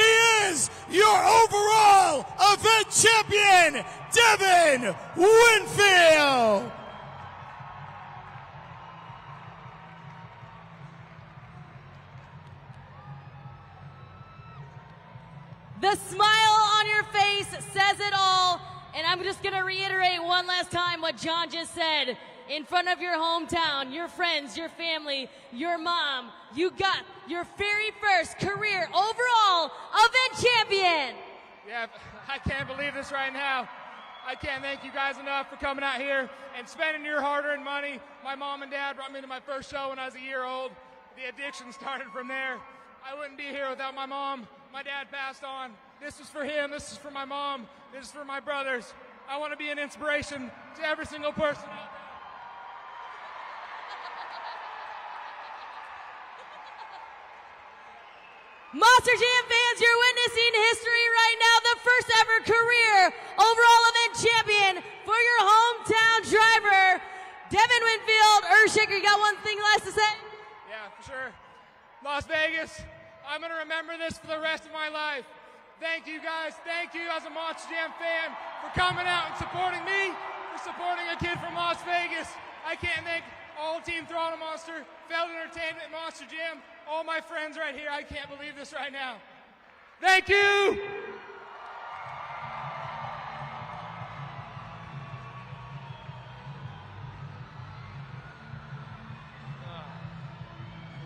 is your overall event champion, Devin Winfield! The smile on your face says it all, and I'm just going to reiterate one last time what John just said. In front of your hometown, your friends, your family, your mom, you got your very first career overall event champion. Yeah, I can't believe this right now. I can't thank you guys enough for coming out here and spending your hard-earned money. My mom and dad brought me to my first show when I was a year old. The addiction started from there. I wouldn't be here without my mom. My dad passed on. This is for him. This is for my mom. This is for my brothers. I want to be an inspiration to every single person out there. Monster Jam fans, you're witnessing history right now. The first ever career overall event champion for your hometown driver, Devin Winfield. Earthshaker, you got one thing last to say? Yeah, for sure. Las Vegas, I'm going to remember this for the rest of my life. Thank you guys. Thank you as a Monster Jam fan for coming out and supporting me, for supporting a kid from Las Vegas. I can't thank all Team Throttle Monster, Feld Entertainment, Monster Jam, all my friends right here. I can't believe this right now. Thank you!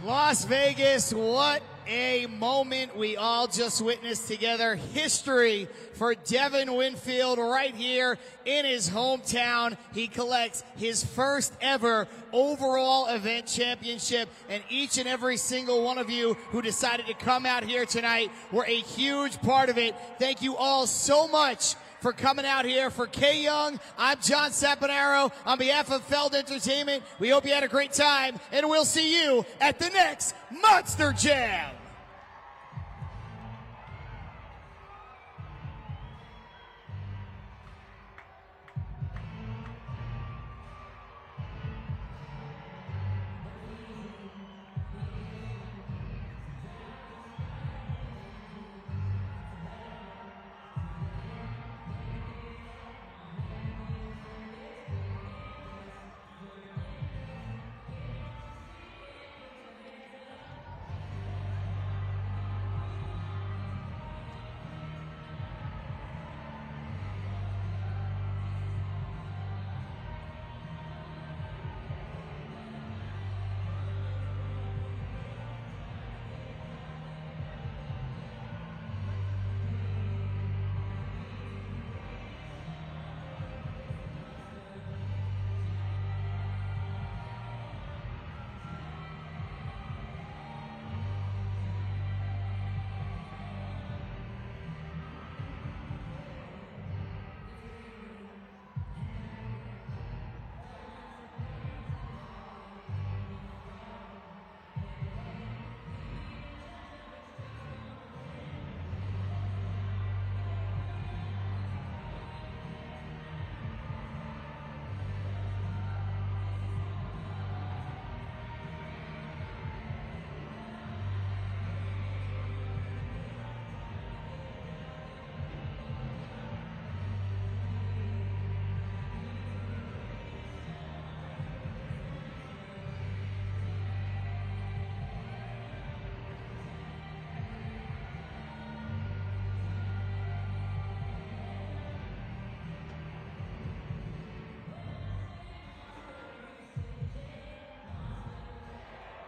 Las Vegas, what a moment we all just witnessed together. History for Devin Winfield right here in his hometown. He collects his first ever overall event championship, and each and every single one of you who decided to come out here tonight were a huge part of it. Thank you all so much for coming out here. For K Young, I'm John Saponaro. On behalf of Feld Entertainment, we hope you had a great time, and we'll see you at the next Monster Jam.